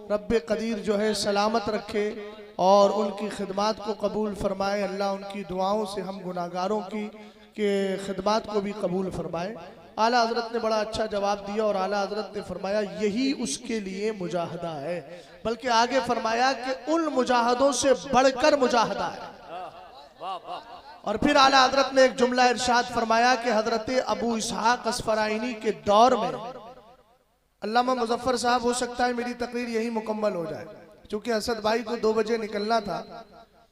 रब्बे कदीर जो है सलामत रखे और उनकी खिदमत को कबूल फरमाए। अल्लाह उनकी दुआओं से हम गुनाहगारों की के खिदमत को भी कबूल फरमाए। आला हजरत ने बड़ा अच्छा जवाब दिया और आला हजरत ने फरमाया यही उसके लिए मुजाहदा है, बल्कि आगे फरमाया कि उन मुजाहदों से बढ़कर मुजाहदा है। और फिर आला हजरत ने एक जुमला इरशाद फरमाया कि हजरत अबू इसहाक अस्फराइनी के दौर में अल्लामा मुजफ्फर साहब, हो सकता है मेरी तकरीर यही मुकम्मल हो जाए, क्योंकि असद भाई को 2 बजे निकलना था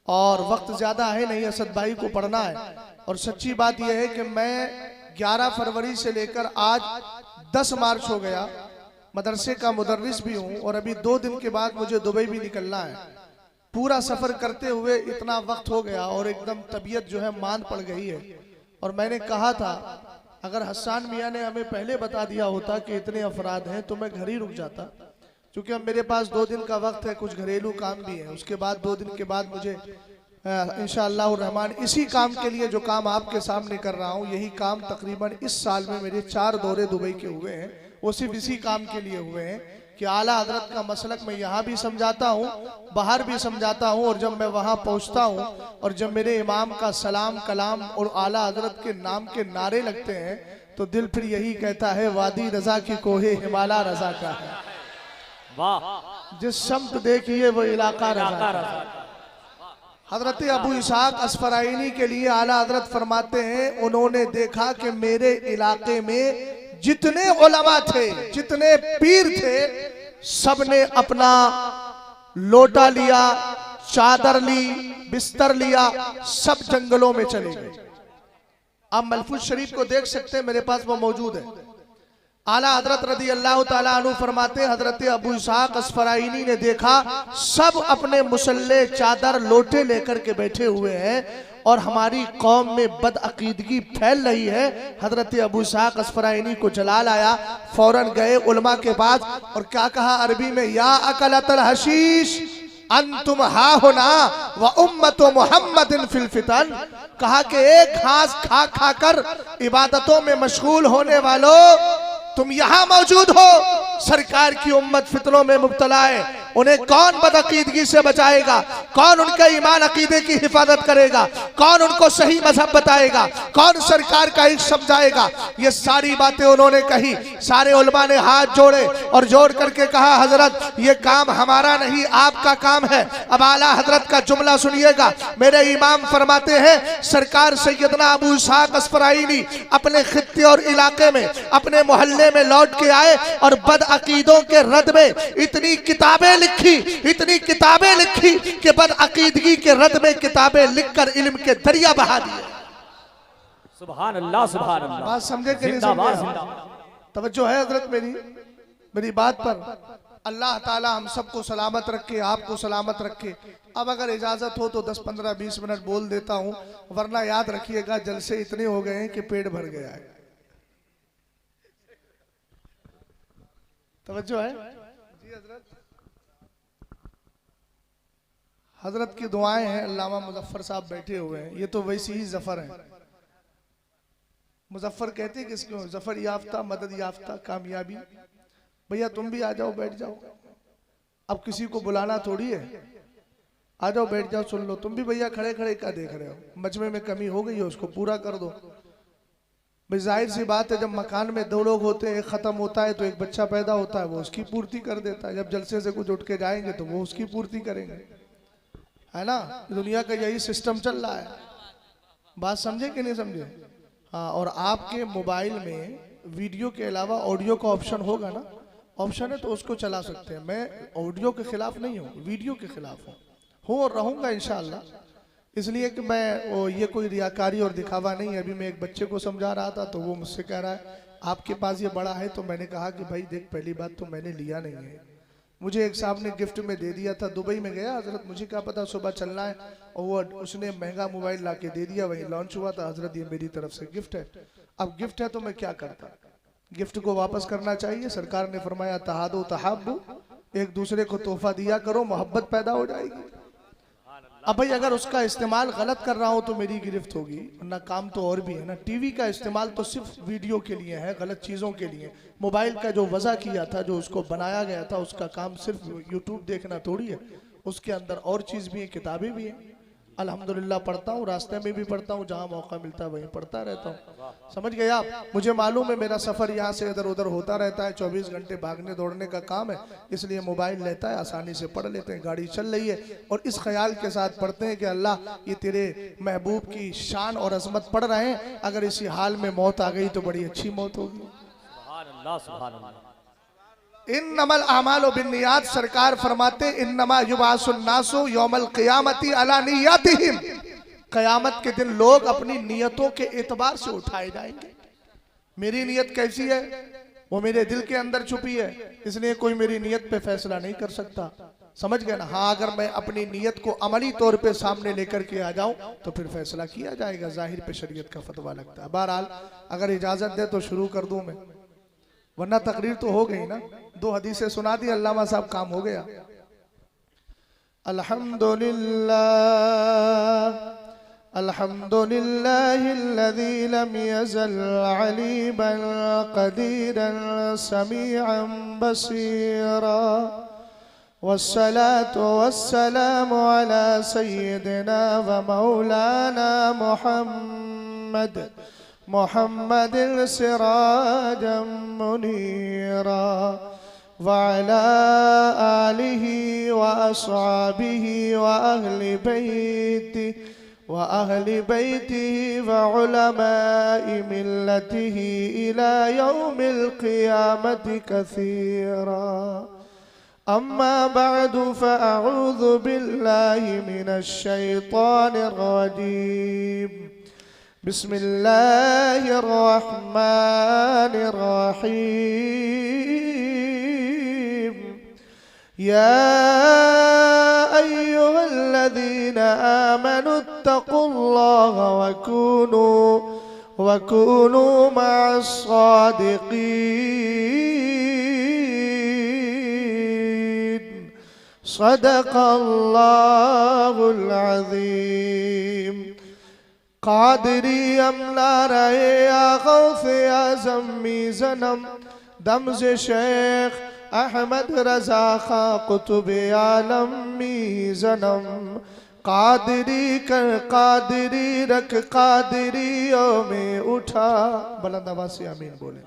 और वक्त ज्यादा है नहीं, असद भाई को पढ़ना है। और सच्ची बात यह है कि मैं 11 फरवरी से लेकर आज 10 मार्च हो गया मदरसे का मुदर्रिस भी हूँ और अभी 2 दिन के बाद मुझे दुबई भी निकलना है। पूरा सफर करते हुए इतना वक्त हो गया और एकदम तबीयत जो है मांद पड़ गई है। और मैंने कहा था अगर हसन मियाँ ने हमें पहले बता दिया होता कि इतने अफराद हैं तो मैं घर ही रुक जाता, क्योंकि अब मेरे पास 2 दिन का वक्त है, कुछ घरेलू काम भी है। उसके बाद 2 दिन के बाद मुझे इंशाअल्लाह रहमान इसी काम के लिए जो काम आपके सामने कर रहा हूँ, यही काम तकरीबन इस साल में मेरे 4 दौरे दुबई के हुए हैं, वो सिर्फ इसी काम के लिए हुए हैं कि आला हजरत का मसलक मैं यहाँ भी समझाता हूँ, बाहर भी समझाता हूँ। और जब मैं वहाँ पहुँचता हूँ और जब मेरे इमाम का सलाम कलाम और आला हजरत के नाम के नारे लगते हैं तो दिल फिर यही कहता है वादी रजा की कोहे हिमालय रजा का है, वाह जिस शम्त देखिए वो इलाका रजा का। हजरत अबू इसहाक अस्फराइनी के लिए आला हजरत फरमाते हैं उन्होंने देखा कि मेरे इलाके में जितने उलमा थे, जितने पीर थे, सबने अपना लोटा लिया, चादर ली, बिस्तर लिया, सब जंगलों में चले गए। आप महफूज शरीफ को देख सकते हैं, मेरे पास वो मौजूद है। आला हजरत रदी अल्लाह ताला अन्हु फरमाते हजरत अबू इसहाक अस्फराइनी ने देखा सब अपने मुसल्ले, चादर, लोटे लेकर के बैठे हुए हैं और हमारी कौम में बदअकीदगी फैल रही है। हजरत अबू इसहाक अस्फराइनी को जलाल आया, फौरन गए उलमा के पास और क्या कहा अरबी में, या अकलतल हशीश अंतुम हा होना व उम्मत मुहम्मदिन फिल फितन। कहा कि एक घास खा खा कर इबादतों में मशगूल होने वालों तुम यहाँ मौजूद हो, सरकार की उम्मत फितनों में मुब्तला है, उन्हें कौन बदअकीदगी से बचाएगा, कौन उनके ईमान अकीदे की हिफाजत करेगा, कौन उनको सही मजहब बताएगा, कौन सरकार का इश्क समझाएगा। ये सारी बातें उन्होंने कही। सारे उलमा ने हाथ जोड़े और जोड़ करके कहा हजरत ये काम हमारा नहीं आपका काम है। अब आला हजरत का जुमला सुनिएगा। मेरे इमाम फरमाते हैं सरकार सैयदना अबू इसहाक अस्फराइनी अपने खित्ते और इलाके में अपने मोहल्ले में लौट के आए और बदअकीदों के रद में इतनी किताबें लिखी, इतनी किताबें लिखी कि बदअकीदगी के रद में किताबें लिखकर इल्म के दरिया बहा दिए। सुभान अल्लाह, सुभान अल्लाह। बात समझे कि नहीं समझे? तवज्जो है हजरत मेरी बात पर। अल्लाह ताला हम सबको सलामत रखे, आपको सलामत रखे। अब अगर इजाजत हो तो 10, 15, 20 मिनट बोल देता हूँ, वरना याद रखिएगा जलसे इतने हो गए हैं कि पेट भर गया है। तवज्जो है जी हजरत। हजरत की दुआएं हैं। अल्लामा मुजफ्फर साहब बैठे हुए हैं, ये तो वैसी ही जफर है। मुजफ्फर कहते किसको? जफर याफ्ता, मदद याफ्ता, कामयाबी। भैया तुम भी आ जाओ, बैठ जाओ। अब किसी को बुलाना थोड़ी है, आ जाओ बैठ जाओ, सुन लो। तुम भी भैया खड़े खड़े क्या देख रहे हो? मजमे में कमी हो गई है, उसको पूरा कर दो। भाई जाहिर सी बात है जब मकान में 2 लोग होते हैं, एक खत्म होता है तो एक बच्चा पैदा होता है, वो उसकी पूर्ति कर देता है। जब जलसे से कुछ उठ के जाएंगे तो वो उसकी पूर्ति करेंगे, है ना? दुनिया का यही सिस्टम चल रहा है। बात समझे कि नहीं समझे? हाँ। और आपके मोबाइल में वीडियो के अलावा ऑडियो का ऑप्शन होगा ना, ऑप्शन है तो उसको चला सकते हैं। मैं ऑडियो के खिलाफ नहीं हूँ, वीडियो के खिलाफ हूँ और रहूँगा इंशाअल्लाह। इसलिए कि मैं ये कोई रियाकारी और दिखावा नहीं है। अभी मैं एक बच्चे को समझा रहा था तो वो मुझसे कह रहा है आपके पास ये बड़ा है, तो मैंने कहा कि भाई देख पहली बात तो मैंने लिया नहीं है, मुझे एक साहब ने गिफ्ट में दे दिया था। दुबई में गया हजरत, मुझे क्या पता सुबह चलना है, और वो उसने महंगा मोबाइल ला के दे दिया, वही लॉन्च हुआ था। हजरत ये मेरी तरफ से गिफ्ट है। अब गिफ्ट है तो मैं क्या करता, गिफ्ट को वापस करना चाहिए। सरकार ने फरमाया तहादो तहाब्बु, एक दूसरे को तोहफा दिया करो, मोहब्बत पैदा हो जाएगी। अब भाई अगर उसका इस्तेमाल गलत कर रहा हूं तो मेरी गिरफ्त होगी, वरना काम तो और भी है ना। टीवी का इस्तेमाल तो सिर्फ वीडियो के लिए है, गलत चीज़ों के लिए। मोबाइल का जो वजह किया था, जो उसको बनाया गया था, उसका काम सिर्फ यूट्यूब देखना थोड़ी है, उसके अंदर और चीज़ भी है, किताबें भी हैं। अल्हम्दुलिल्लाह पढ़ता हूँ, रास्ते में भी पढ़ता हूँ, जहाँ मौका मिलता है वहीं पढ़ता रहता हूँ। समझ गए आप? मुझे मालूम है मेरा सफ़र यहाँ से इधर उधर होता रहता है, 24 घंटे भागने दौड़ने का काम है, इसलिए मोबाइल लेता है, आसानी से पढ़ लेते हैं, गाड़ी चल रही है और इस ख्याल के साथ पढ़ते हैं कि अल्लाह ये तेरे महबूब की शान और अजमत पढ़ रहे हैं, अगर इसी हाल में मौत आ गई तो बड़ी अच्छी मौत होगी। सुभान अल्लाह, सुभान अल्लाह। इन्नमल आमालु बिन्नियात, सरकार फरमाते इन्नमा युबासुन नासु यौमल क़ियामती अला नियतिहिम, क़यामत के दिन लोग अपनी नियतों के एतबार से उठाए जाएंगे। मेरी नियत कैसी है वो मेरे दिल के अंदर छुपी है, इसलिए कोई मेरी नियत पे फैसला नहीं कर सकता। समझ गए ना? हाँ, अगर मैं अपनी नियत को अमली तौर पे सामने लेकर के आ जाऊं तो फिर फैसला किया जाएगा, जाहिर पे शरीयत का फतवा लगता है। बहरहाल अगर इजाजत दे तो शुरू कर दूं मैं, वरना तकरीर तो हो गई ना, 2 हदीसें सुना दी, अल्लामा साहब काम हो गया। अल्हम्दुलिल्लाह अल्हम्दुलिल्लाहिल्लज़ी लम यज़ल अलीमन क़दीरन समीअन बसीरा वस्सलातु वस्सलामु अला सय्यिदिना व मौलाना मुहम्मदिन सिराजम मुनीरा वअला आलिहि व अस्हाबिहि व अहली बैतिहि व उलमाए मिल्लतिहि इला यौमिल क़ियामति कसीरा। अम्मा बअदु फ़अऊज़ु बिल्लाहि मिनश शैतानिर रजीम। बिस्मिल्लाहिर्रहमानिर्रहीम। या अय्युहल्लज़ीना आमनुत्तक़ुल्लाह वकूनू मअस्सादिक़ीन। सदक़ल्लाहुल अज़ीम। कादरी अमला रहे गौसे आज़मी ज़नम दमज़ शेख अहमद रज़ा खां कुतुब आलमी ज़नम। कादरी कर कादरी रख कादरियों में उठा, बुलंद आवाज़ से आमीन बोले।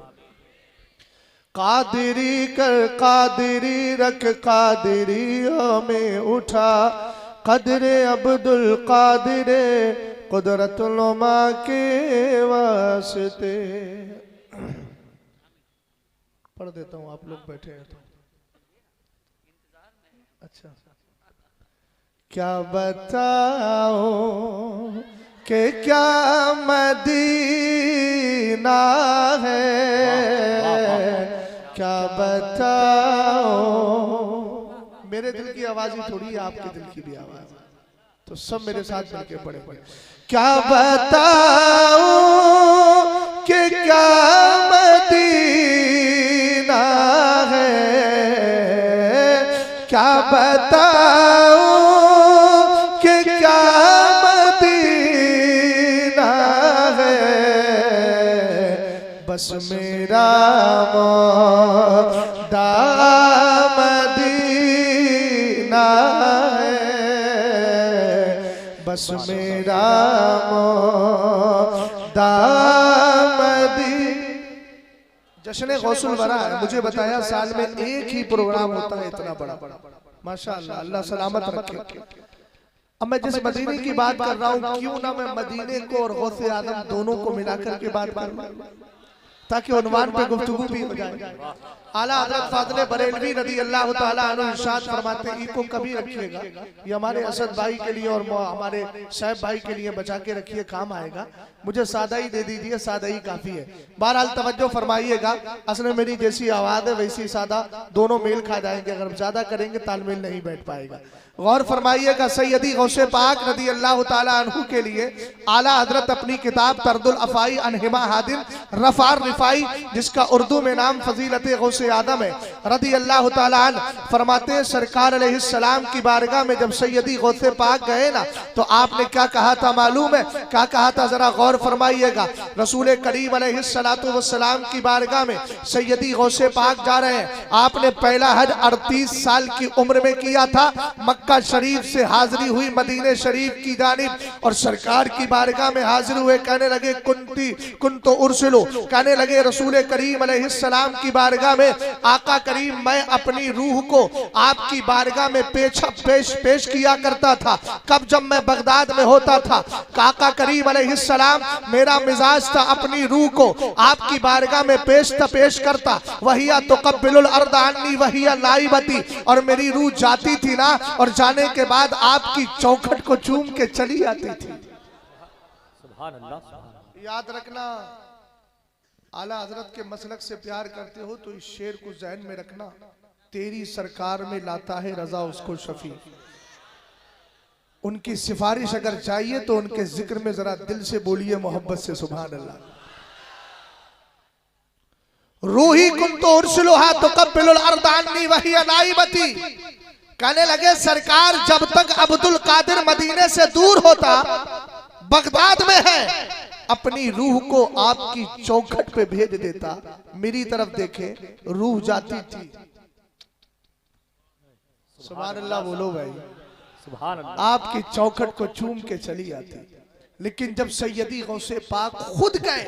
कादरी कर कादरी रख कादरियों में उठा, कदरे अब्दुल कादिरे कुदरतुल्मा के वास्ते। पढ़ देता हूँ, आप लोग बैठे हैं तो। अच्छा, क्या बताओ कि क्या मदीना है, क्या बताओ। मेरे दिल की आवाज ही थोड़ी है, आपके दिल की भी आवाज है, तो सब मेरे साथ मिलके पढ़ेंगे। क्या बताओ कि क्या मदीना है, क्या बताओ कि क्या मदीना है। बस मेरा मौदा मदीना है, बस मेरा मौदा मदीना। जश्न गौसुल वरा है, मुझे बताया साल में एक ही प्रोग्राम होता है इतना बड़ा, माशाअल्लाह, अल्लाह सलामत रखे। अब मैं जिस मदीने की बात कर रहा हूँ, क्यों ना मैं मदीने को और गौसे आदम दोनों को मिलाकर के बात कर लूं, ताकि उन्वान पे गुफ्तगू भी हो जाए। आला हज़रत फाज़िल बरेलवी रज़ी अल्लाह ताला अन्हु इरशाद फरमाते हैं, इको कभी रखिएगा, ये हमारे असद भाई के लिए और हमारे साहब भाई के लिए बचा के रखिए, काम आएगा। मुझे सादा ही दे दीजिए, सादा ही काफी है। बहरहाल तवज्जो फरमाइएगा, असल में मेरी जैसी आवाज है वैसी सादा, दोनों मेल खा जाएंगे, अगर ज्यादा करेंगे तालमेल नहीं बैठ पाएगा। गौर फरमाइएगा, सैयदी गौसे पाक रज़ी अल्लाह ताला अन्हु के लिए आला हजरत अपनी किताब तरदुल अफाई अन हिमा हादिन रफ़ार रिफाई, जिसका उर्दू में नाम फजीलत गौसे गौसे आदम है रदी अल्लाह ताला अन्हु, फरमाते हैं सरकार अलैहिस्सलाम की बारगाह में जब सैयदी गौसे पाक गए ना, तो आपने क्या कहा था मालूम है? क्या कहा था, जरा गौर फरमाइएगा। रसूल करीम अलैहिस्सलातु वस्सलाम की बारगाह में सैयदी गौसे पाक जा रहे हैं। आपने पहला हज 38 साल की उम्र में किया था। मक्का शरीफ से हाजिरी हुई मदीने शरीफ की जानिब, और सरकार की बारगाह में हाजिर हुए। कहने लगे कुंतो उर्सिलो, कहने लगे रसूल करीम अलैहिस्सलाम की बारगाह में आका करीम मैं अपनी रूह को आपकी बारगाह में पेश किया करता था। कब? जब मैं बगदाद में होता था। आका करीम अलैहिस्सलाम मेरा मिजाज था अपनी रूह को आपकी बारगाह में पेश करता। वहिया तुकब्बिलुल अर्द अन्नी वहिया नाइबती, और मेरी रूह जाती थी ना, और जाने के बाद आपकी चौखट को चूम के चली आती थी। सुभान अल्लाह। याद रखना, आला हजरत के मसलक से प्यार करते हो तो इस शेर को जहन में रखना, तेरी सरकार में लाता है रजा उसको शफी। उनकी सिफारिश अगर चाहिए तो उनके जिक्र में जरा दिल से बोलिए मोहब्बत से सुभान अल्लाह। रूही कुंतो उर्सिलुहा तुकब्बिलुल अर्द अन्नी वहिया नाइबती, कहने लगे सरकार जब तक अब्दुल कादिर मदीने से दूर होता, बगदाद में है, अपनी रूह को आपकी चौखट पे भेज देता। मेरी तरफ देखे, रूह जाती थी। सुभान अल्लाह बोलो भाई। सुभान अल्लाह। आपकी चौखट को चूम के चली आती। लेकिन जब सैयदी गौसे पाक खुद गए,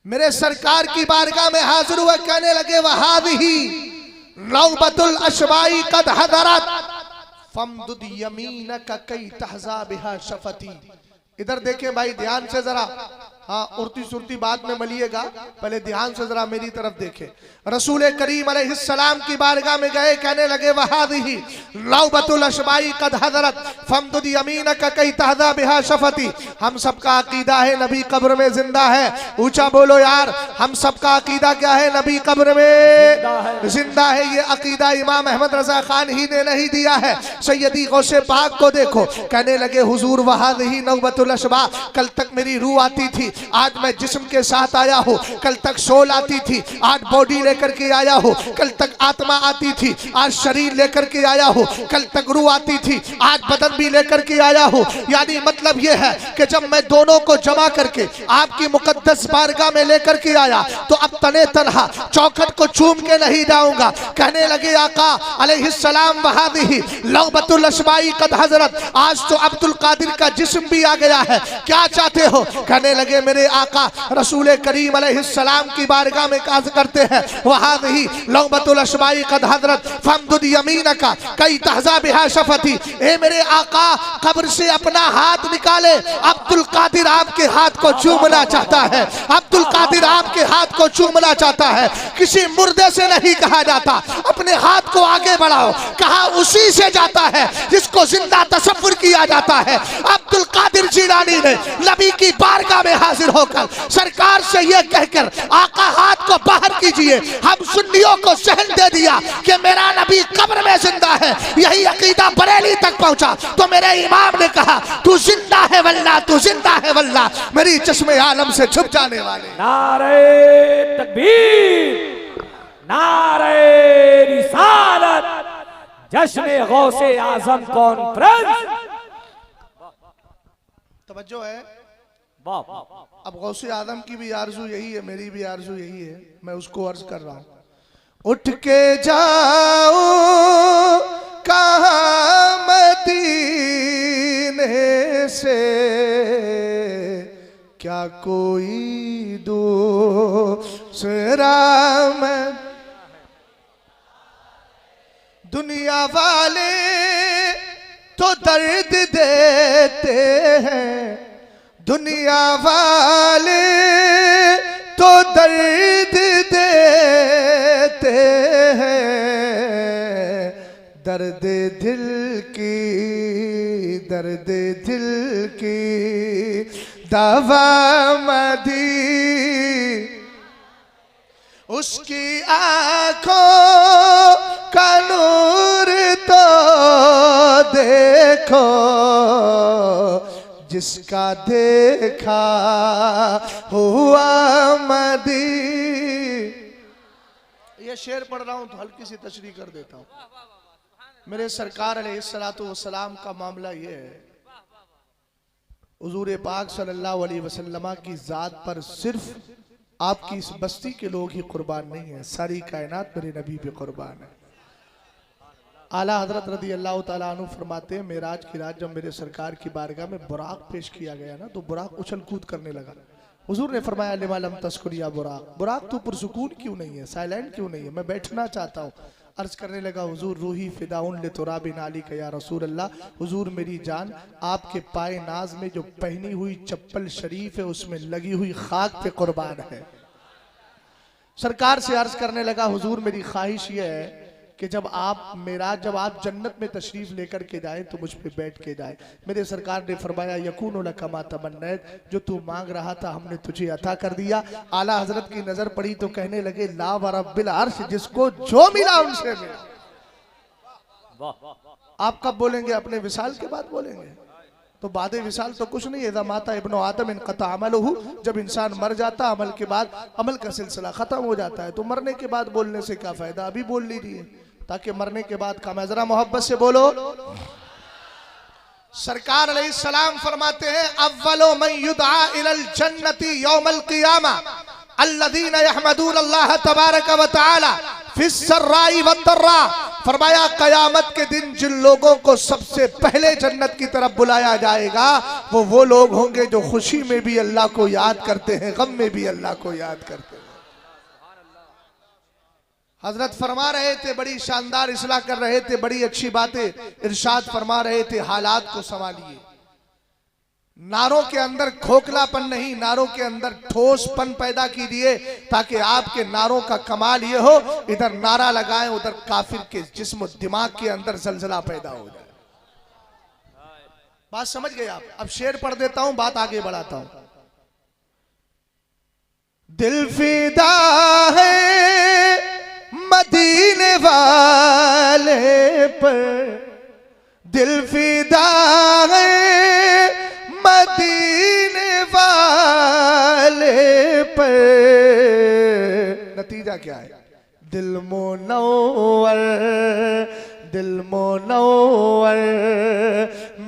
मेरे सरकार की बारगाह में हाजिर हुए, कहने लगे वहादिही नौबतुल अशबाई कद हदरत फमदुद यमीनक कई तहजा बिहा शफती। इधर देखें भाई ध्यान से जरा, हाँ उड़ती सुरती बाद में मलिएगा, पहले ध्यान से जरा मेरी तरफ देखें। रसूल करीम अलैहिस्सलाम की बारगाह में गए, कहने लगे वहादिही नौबतुल अशबाई कद हदरत फमदुद यमीनक कई तहजा बिहा शफती। हम सबका अकीदा है नबी कब्र में जिंदा है। ऊंचा बोलो यार, हम सबका अकीदा क्या है? नबी कब्र में जिंदा है। ये अकीदा इमाम अहमद रजा खान ही ने नहीं दिया है। सैयदी गौसे पाक को देखो, कहने लगे हुजूर वहादिही नौबतुल अशबा, कल तक मेरी रूह आती थी, आज मैं जिस्म के साथ आया हूँ। कल तक सोल आती थी, आज बॉडी लेकर के आया हूँ। कल तक आत्मा आती थी, आज शरीर लेकर के आया हूँ। कल तक रूह आती थी, आज बदन भी लेकर के आया हूँ। यानी मतलब यह है कि जब मैं दोनों को जमा करके आपकी मुकद्दस बारगाह में लेकर के आया, तो अब तने तनहा चौखट को चूम के नहीं जाऊंगा। कहने लगे आका अलैहिस्सलाम वहादिही नौबतुल अशबाई कद हजरत, आज तो अब्दुल कादिर का जिस्म भी आ गया है, क्या चाहते हो? कहने लगे मेरे आका रसूल करीम अलैहिस्सलाम की बारगाह में काज करते हैं वहादिही नौबतुल अशबाई कद हजरत फमदुद यमीनका कई तहजा बिहा शफती। ए मेरे आका कब्र से अपना हाथ निकाले, अब्दुल कादिर आपके हाथ को चूमना चाहता है। अब्दुल कादिर आपके हाथ को चूमना चाहता है। किसी मुर्दे से नहीं कहा जाता अपने हाथ को आगे बढ़ाओ, कहा उसी से जाता है जिसको जिंदा तसव्वुर किया जाता है। अब्दुल कादिर जिलानी ने नबी की बारगाह में हाजिर होकर सरकार से यह कहकर आका हाथ को बाहर कीजिए, हम सुन्नियों को सहन दे दिया कि मेरा नबी कब्र में जिंदा है। यही अकीदा बरेली तक पहुंचा तो मेरे इमाम ने कहा तू जिंदा है वल्लाह, तू जिंदा है वल्लाह, मेरी चश्मे आलम से छुप जाने वाले। नारे तकबीर, नारे रिसालत, जश्न गौसे आजम कॉन्फ्रेंस। तवज्जो है। वाह। अब गौसे आदम की भी आरजू यही है, मेरी भी आरजू यही है, मैं उसको अर्ज कर रहा हूं। उठ के जाओ कहाँ मदीने से, क्या कोई दूसरा मैं, दुनिया वाले तो दर्द देते हैं, दुनिया वाले तो दर्द देते हैं, दर्द दिल की दवा मदी, उसकी आंखों का नूर तो देखो, जिसका देखा हुआ मदी। ये शेर पढ़ रहा हूं तो हल्की सी तशरीह कर देता हूं। मेरे सरकार अलैहिस्सलातु वस्सलाम का मामला ये है, हुजूर पाक सल्लल्लाहु अलैहि वसल्लम की जात पर सिर्फ आपकी इस बस्ती के लोग ही कुर्बान नहीं है, सारी कायनात मेरे नबी पे कुर्बान है। आला हजरत रदी अल्लाह ताला अन्हु फरमाते हैं, मेराज की रात जब मेरे सरकार की बारगाह में बुराक पेश किया गया ना, तो बुराक उछल कूद करने लगा। हुजूर ने फरमाया, लिमा लम तस्कुर या बुराक, बुराक तू पुरसुकून क्यों नहीं है, साइलेंट क्यों नहीं है, मैं बैठना चाहता हूँ। अर्ज करने लगा, हुजूर रूही फिदाउन लितुराबि नाली का या रसूल अल्लाह, हुजूर मेरी जान आपके पाए नाज में जो पहनी हुई चप्पल शरीफ है उसमें लगी हुई खाक पे कुर्बान है। सरकार से अर्ज करने लगा, हुजूर मेरी ख्वाहिश ये है कि जब आप जन्नत में तशरीफ लेकर के जाए तो मुझ पे बैठ के जाए। मेरे सरकार ने फरमाया, यकूनु लका मा तमन्नैत, जो तू मांग रहा था हमने तुझे अता कर दिया। आला हजरत की नजर पड़ी तो कहने लगे, ला व रब्बिल अर्श, जिसको जो मिला उनसे मिला। आप कब बोलेंगे? अपने विसाल के बाद बोलेंगे। तो बाद विसाल तो कुछ नहीं है, इज़ा माता इब्नु आदम इनक़ता अमलुहु, जब इंसान मर जाता अमल के बाद अमल का सिलसिला खत्म हो जाता है। तो मरने के बाद बोलने से क्या फायदा, अभी बोल लीजिए ताकि मरने के बाद काम है। जरा मोहब्बत से बोलो। सरकार अलैहिस्सलाम फरमाते हैं, अव्वलो मन युदआ इलल जन्नति यौमल क़ियामा अल्लज़ीना यहमदून अल्लाह तबारक व तआला फिस सर्राई व दर्रा। फरमाया, कयामत के दिन जिन लोगों को सबसे पहले जन्नत की तरफ बुलाया जाएगा वो लोग होंगे जो खुशी में भी अल्लाह को याद करते हैं, गम में भी अल्लाह को याद करते हैं। हजरत फरमा रहे थे, बड़ी शानदार इस्लाह कर रहे थे, बड़ी अच्छी बातें इरशाद फरमा रहे थे, हालात को संभालिए। नारों के अंदर खोखलापन नहीं, नारों के अंदर ठोसपन पैदा कीजिए, ताकि आपके नारों का कमाल ये हो, इधर नारा लगाएं उधर काफिर के जिस्म दिमाग के अंदर जलजला पैदा हो जाए। बात समझ गए आप? अब शेर पढ़ देता हूं, बात आगे बढ़ाता हूं। दिल फिदा है मदीने वाले पर, दिल फिदा है मदीने वाले पर, नतीजा क्या है? दिल मुनव्वर, दिल मुनव्वर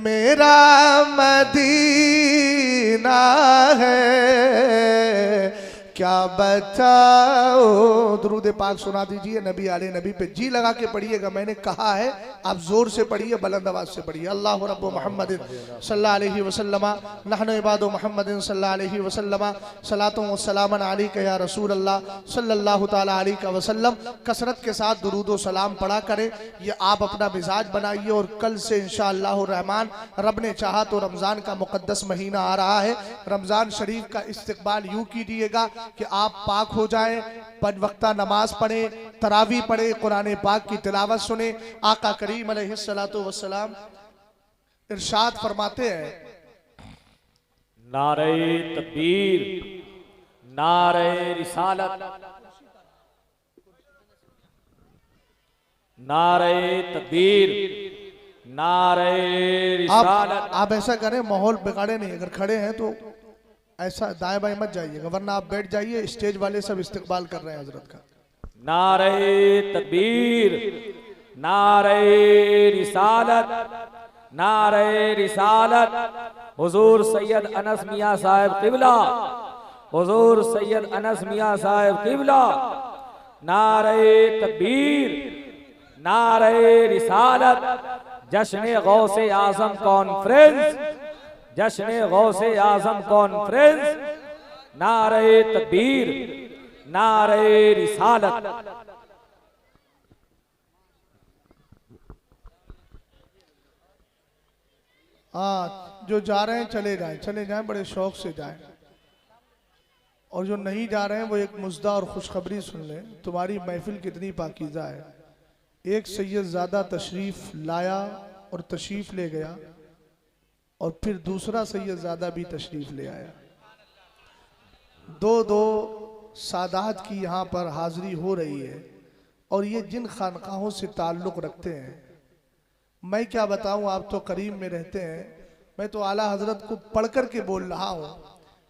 मेरा मदीना है, क्या बताओ। दुरूद पाक सुना दीजिए नबी आले नबी पे, जी लगा के पढ़िएगा। मैंने कहा है आप जोर से पढ़िए, बुलंद आवाज से पढ़िए। अल्लाहु रब्बु मुहम्मदिन सल्लल्लाहु अलैहि वसल्लम, नहनु इबादु मुहम्मदिन सल्लल्लाहु अलैहि वसल्लम, सलातु व सलामन अलैका या रसूल अल्लाह सल्लल्लाहु तआला अलैहि वसल्लम। कसरत के साथ दुरूद व सलाम पढ़ा करें, ये आप अपना मिजाज बनाइए। और कल से इंशाअल्लाह रहमान, रब ने चाहा तो रमज़ान का मुक़द्दस महीना आ रहा है। रमज़ान शरीफ का इस्तकबाल यूँ कीजिएगा कि आप पाक हो जाएं, 5 वक्ता नमाज पढ़े, तरावी पढ़े, कुरान पाक की तिलावत सुने। आका करीम अलैहिस्सलातु वस्सलाम इरशाद फरमाते हैं, नारे तकबीर, नारे रिसालत, नारे तकबीर, नारे रिसालत। आप ऐसा करें, माहौल बिगाड़े नहीं। अगर खड़े हैं तो ऐसा दाएं बाएं मत जाइएगा, वरना आप बैठ जाइए। स्टेज वाले सब इस्तकबाल कर रहे हैं हजरत का। नारे तकबीर, नारे रिसालत, नारे रिसालत। हुजूर सैयद अनस मियां साहब किबला, हुजूर सैयद अनस मियां साहब किबला। नारे तकबीर, नारे रिसालत। जश्न गौसे आजम कॉन्फ्रेंस, जश्न गौसे आजम कॉन्फ्रेंस। नारे तकबीर, नारे रिसालत। हाँ, जो जा रहे हैं चले जाएं, चले जाएं, बड़े शौक से जाएं। और जो नहीं जा रहे हैं वो एक मुज्दा और खुशखबरी सुन लें, तुम्हारी महफिल कितनी पाकीज़ा है। एक सैयद ज़्यादा तशरीफ़ लाया और तशरीफ़ ले गया, और फिर दूसरा सैयद ज़्यादा भी तशरीफ़ ले आया। दो सादात की यहाँ पर हाज़िरी हो रही है, और ये जिन खानकाहों से ताल्लुक़ रखते हैं, मैं क्या बताऊँ, आप तो करीब में रहते हैं। मैं तो आला हज़रत को पढ़ कर के बोल रहा हूँ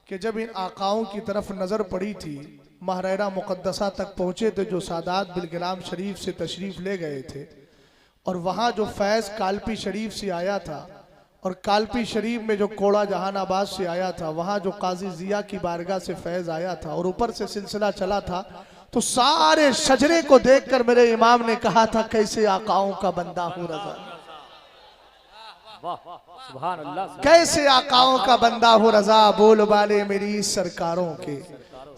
कि जब इन आकाओं की तरफ नज़र पड़ी थी, महरेरा मुक़द्दसा तक पहुँचे थे, जो सादात बिलगिराम शरीफ से तशरीफ़ ले गए थे। और वहाँ जो फैज़ कालपी शरीफ से आया था और कालपी शरीफ में जो कोड़ा जहानाबाद से आया था, वहाँ जो काजी जिया की बारगाह से फैज़ आया था और ऊपर से सिलसिला चला था, तो सारे शजरे को देखकर मेरे इमाम ने कहा था कैसे आकाओं का बंदा हूँ रज़ा, सुभान अल्लाह। कैसे आकाओं का बंदा हूँ रज़ा, बोल वाले मेरी सरकारों के।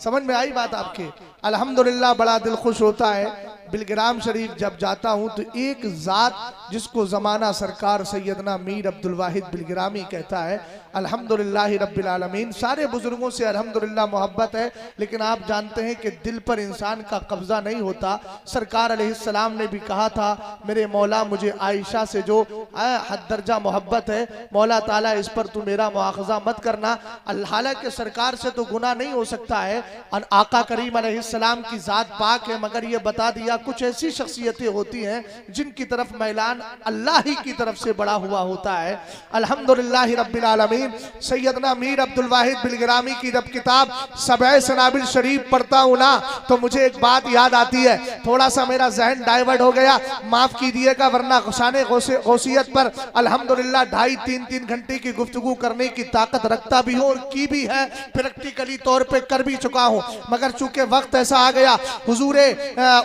समझ में आई बात आपके? अल्हम्दुलिल्लाह बड़ा दिल खुश होता है। बिलगिराम शरीफ जब जाता हूँ तो एक ज़ात जिसको ज़माना सरकार सैयदना मीर अब्दुल वाहिद बिलगिरामी कहता है, अल्हम्दुलिल्लाह रब्बिल आलमीन। सारे बुजुर्गों से अल्हम्दुलिल्लाह मोहब्बत है, लेकिन आप जानते हैं कि दिल पर इंसान का कब्जा नहीं होता। सरकार अलैहिस्सलाम ने भी कहा था, मेरे मौला मुझे आयशा से जो हद दर्जा मोहब्बत है, मौला ताला इस पर तू मेरा मुआखज़ा मत करना। हालांकि सरकार से तो गुनाह नहीं हो सकता है, और आका करीम अलैहिस्सलाम की ज़ात पाक है, मगर ये बता दिया कुछ ऐसी शख्सियतें होती हैं जिनकी तरफ मैलान अल्लाह ही की तरफ से बड़ा हुआ होता है। अल्हम्दुलिल्लाह रब्बिल आलमीन। सैयदना मीर अब्दुल वाहिद बिलगिरामी की जब किताब सबए सनाबिल शरीफ पढ़ता हूँ ना, तो मुझे एक बात याद आती है। थोड़ा सा मेरा जहन डाइवर्ट हो गया, माफ कीजिएगा, वरना गुस्साने गौसियत पर अल्हम्दुलिल्लाह 2.5-3 घंटे की गुफ्तगू करने की ताकत रखता भी हूँ और की भी है, प्रैक्टिकली तौर पे कर भी चुका हूँ। मगर चूंकि वक्त ऐसा आ गया, हुजूरे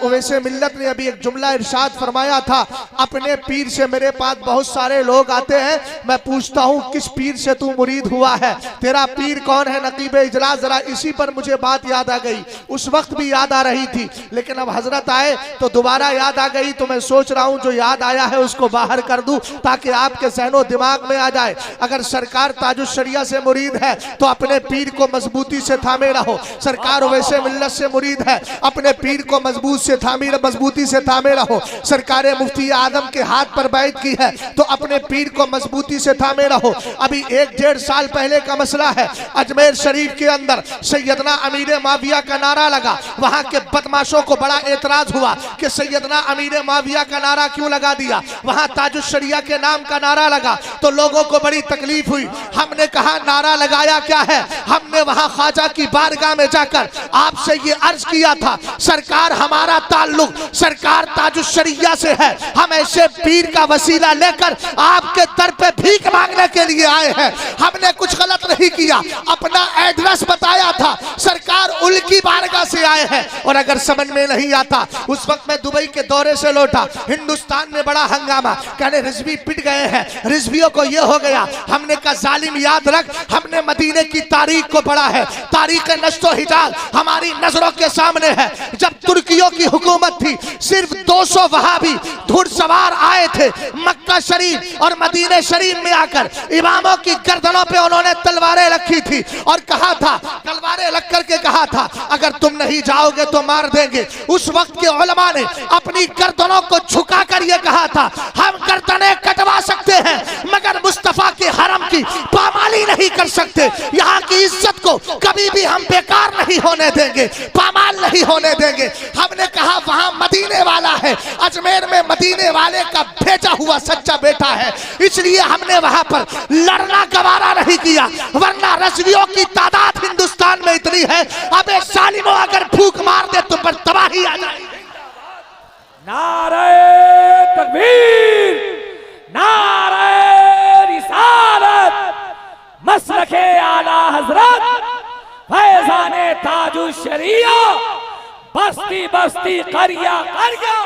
उवैसे मिल्लत ने अभी एक जुमला इरशाद फरमाया था, अपने पीर से मेरे पास बहुत सारे लोग आते हैं, मैं पूछता हूँ किस पीर से तू मुरीद हुआ है, तेरा पीर कौन है नकीब इजलास। जरा इसी पर मुझे बात याद आ गई, उस वक्त भी याद आ रही थी, लेकिन अब हजरत आए तो दोबारा याद आ गई। तो मैं सोच रहा हूँ जो याद आया है उसको बाहर कर दूं ताकि आपके ज़हनो दिमाग में आ जाए। अगर सरकार ताजुश शरिया से मुरीद है तो अपने पीर को मजबूती से थामे रहो। सरकार उवैसे मिल्लत से मुरीद है, अपने पीर को मजबूती से थामे रहो। सरकार मुफ्ती आदम के हाथ पर बैत की है तो अपने पीर को मजबूती से थामे रहो। अभी 1-1.5 साल पहले का मसला है, अजमेर शरीफ के अंदर सैयदना अमीर माविया का नारा लगा। वहां के बदमाशों को बड़ा एतराज हुआ कि सैयदना अमीर माविया का नारा क्यों लगा दिया, वहां ताजुश शरिया के नाम का नारा लगा तो लोगों को बड़ी तकलीफ हुई। हमने कहा नारा लगाया क्या है, हमने वहां ख्वाजा की बारगाह में जाकर आपसे ये अर्ज किया था, सरकार हमारा ताल्लुक सरकार ताजुश शरिया से है, हम ऐसे पीर का वसीला लेकर आपके दर पे भीख मांगने के लिए आए हैं। हमने कुछ गलत नहीं किया, अपना एड्रेस बताया था, सरकार उनकी बारगाह से आए हैं। और अगर समझ में नहीं आता, उस वक्त मैं दुबई के दौरे से लौटा, हिंदुस्तान में बड़ा हंगामा, कहने रिजवी पिट गए हैं, रिजवियों को ये हो गया। हमने कहा जालिम याद रख, हमने मदीने की तारीख को पढ़ा है, तारीख नश्तो हिजाज हमारी नजरों के सामने है। जब तुर्कियों की हुकूमत थी, सिर्फ 200 वहाबी घुड़सवार आए थे मक्का शरीफ और मदीने शरीफ में आकर इमामों की गर्दनों पे उन्होंने तलवारें रखी थी और कहा था, तलवारें रख करके कहा था अगर तुम नहीं जाओगे तो मार देंगे। उस वक्त के उलमा ने अपनी गर्दनों को झुकाकर ये कहा था, हम गर्दनें कटवा सकते हैं मगर मुस्तफा के हरम की पामाली नहीं कर सकते। यहाँ की इज्जत को कभी भी हम बेकार नहीं होने देंगे, पामाल नहीं होने देंगे। हमने कहा वहां मदीने वाला है, अजमेर में मदीने वाले का भेजा हुआ सच्चा बेटा है, इसलिए हमने वहां पर लड़ना गवारा नहीं किया, वरना रजवियों की तादाद हिंदुस्तान में इतनी है, अबे सालिमों अगर फूंक मार दे तो पर तबाही आ जाएगी। नारे तकबीर, नारे रिसालत, मसलके आला हजरत फैजाने ताजुश शरिया, बस्ती बस्ती करिया करिया,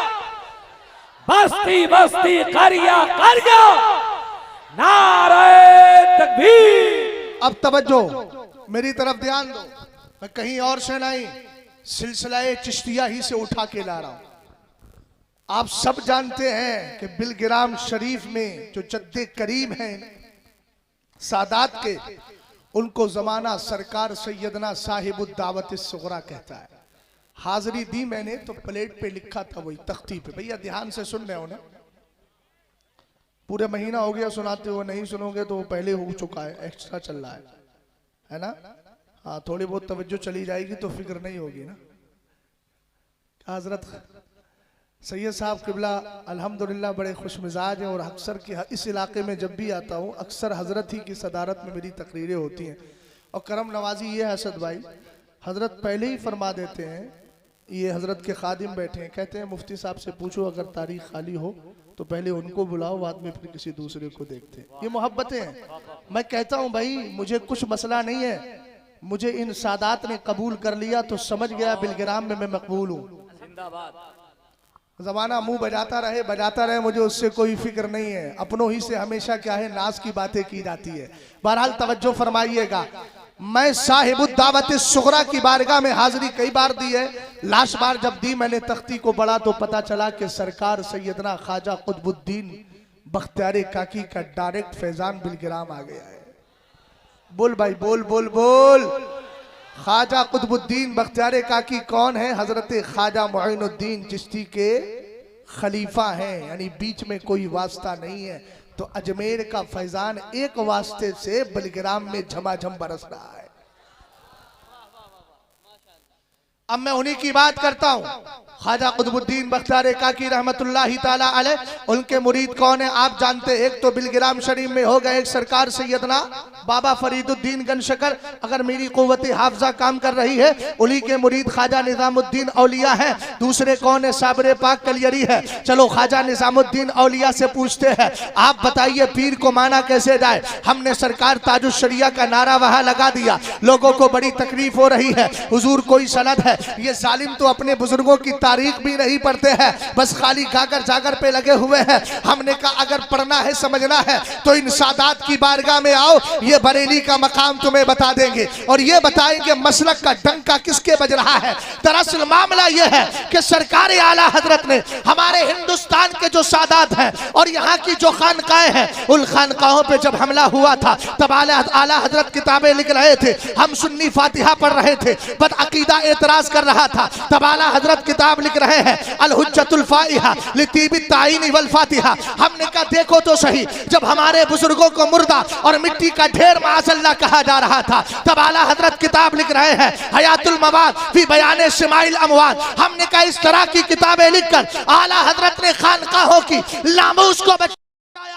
बस्ती बस्ती करिया करिया, नारे तकबीर। अब तवज्जो मेरी तरफ ध्यान दो, मैं कहीं और से नहीं, सिलसिला चिश्तिया ही से उठा के ला रहा हूं। आप सब जानते हैं कि बिलगिराम शरीफ में जो जद्दे करीम हैं सादात के, उनको जमाना सरकार सैयदना साहिबुद दावत सुगरा कहता है। हाजिरी दी मैंने तो प्लेट पे लिखा था वही तख्ती पे, भैया ध्यान से सुन रहे हो ना, पूरे महीना हो गया सुनाते हो, नहीं सुनोगे तो पहले हो चुका है, एक्स्ट्रा चल रहा है ना। हाँ थोड़ी बहुत तवज्जो चली जाएगी तो फिक्र नहीं होगी ना। हजरत सैयद साहब किबला अल्हम्दुलिल्लाह बड़े खुश मिजाज हैं और अक्सर की इस इलाके में जब भी आता हूँ अक्सर हजरत ही की सदारत में मेरी तकरीरें होती हैं। और करम नवाजी ये है असद भाई, हजरत पहले ही फरमा देते हैं, ये हजरत के खादिम बैठे हैं, कहते हैं मुफ्ती साहब से पूछो अगर तारीख खाली हो तो पहले उनको बुलाओ, बाद में फिर किसी दूसरे को देखते हैं। ये मोहब्बतें हैं। मैं कहता हूं भाई मुझे कुछ मसला नहीं है, मुझे इन सादात ने कबूल कर लिया तो समझ गया बिलग्राम में मैं मकबूल हूँ। जमाना मुंह बजाता रहे, मुझे उससे कोई फिक्र नहीं है। अपनों ही से हमेशा क्या है, नाज की बातें की जाती है। बहरहाल तवज्जो फरमाइएगा, मैं साहिबुद्दावत सुगरा की बारगाह में हाजिरी कई बार दी है। लास्ट बार जब दी मैंने तख्ती को बढ़ा तो पता चला कि सरकार सैयदना ख्वाजा कुतुबुद्दीन बख्तियार काकी का डायरेक्ट फैजान बिलग्राम आ गया है। बोल भाई बोल बोल बोल। ख्वाजा कुतुबुद्दीन बख्तियार काकी कौन है? हजरत ख्वाजा मुइनुद्दीन चिश्ती के खलीफा हैं, यानी बीच में कोई वास्ता नहीं है। तो अजमेर का फैजान एक वास्ते से बिलग्राम में झमाझम बरस रहा है। अब मैं उन्हीं की बात करता हूं, ख्वाजा कुतुबुद्दीन बख्तियार काकी रहमतुल्लाहि ताला अलैह। उनके मुरीद कौन है आप जानते? एक तो बिलग्राम शरीफ में हो गए एक सरकार सैयदना बाबा फरीदुद्दीन गनशकर, अगर मेरी कुव्वत हाफजा काम कर रही है, उन्हीं के मुरीद ख्वाजा निजामुद्दीन औलिया हैं। दूसरे कौन है? साबरे पाक कलियरी है। चलो ख्वाजा निजामुद्दीन औलिया से पूछते हैं, आप बताइए पीर को माना कैसे जाए? हमने सरकार ताजुश शरिया का नारा वहां लगा दिया, लोगों को बड़ी तकलीफ हो रही है, हुजूर कोई सनद है? ये जालिम तो अपने बुजुर्गों की तारीख भी नहीं पढ़ते हैं, बस खाली गागर जागर पे लगे हुए हैं। हमने कहा अगर पढ़ना है समझना है तो इन सादात की बारगाह में आओ, ये बरेली का मकाम तुम्हें बता देंगे और ये बताएंगे मसलक का डंका किसके बज रहा है। दरअसल मामला ये है कि सरकार आला हजरत ने हमारे हिंदुस्तान के जो सादात हैं और यहाँ की जो खानकाएं हैं, उन खानकाहों पे जब हमला हुआ था तब आला हजरत किताबें लिख रहे थे, हम सुन्नी फातिहा पढ़ रहे थे, बदअकीदा एतराज कर रहा था। तब आला हजरत किताब लिख रहे हैं अल हुज्जतुल फाइहा लितीबी ताईनी वल फातिहा। हमने कहा देखो तो सही, जब हमारे बुजुर्गों को मुर्दा और मिट्टी का ढेर माशअल्लाह कहा जा रहा था, तब आला हजरत किताब लिख रहे हैं हयातुल मवाद फी बयाने शमाइल अमवात। हमने कहा इस तरह की किताबें लिखकर आला हजरत ने खानकाहों की लामूस को बचाया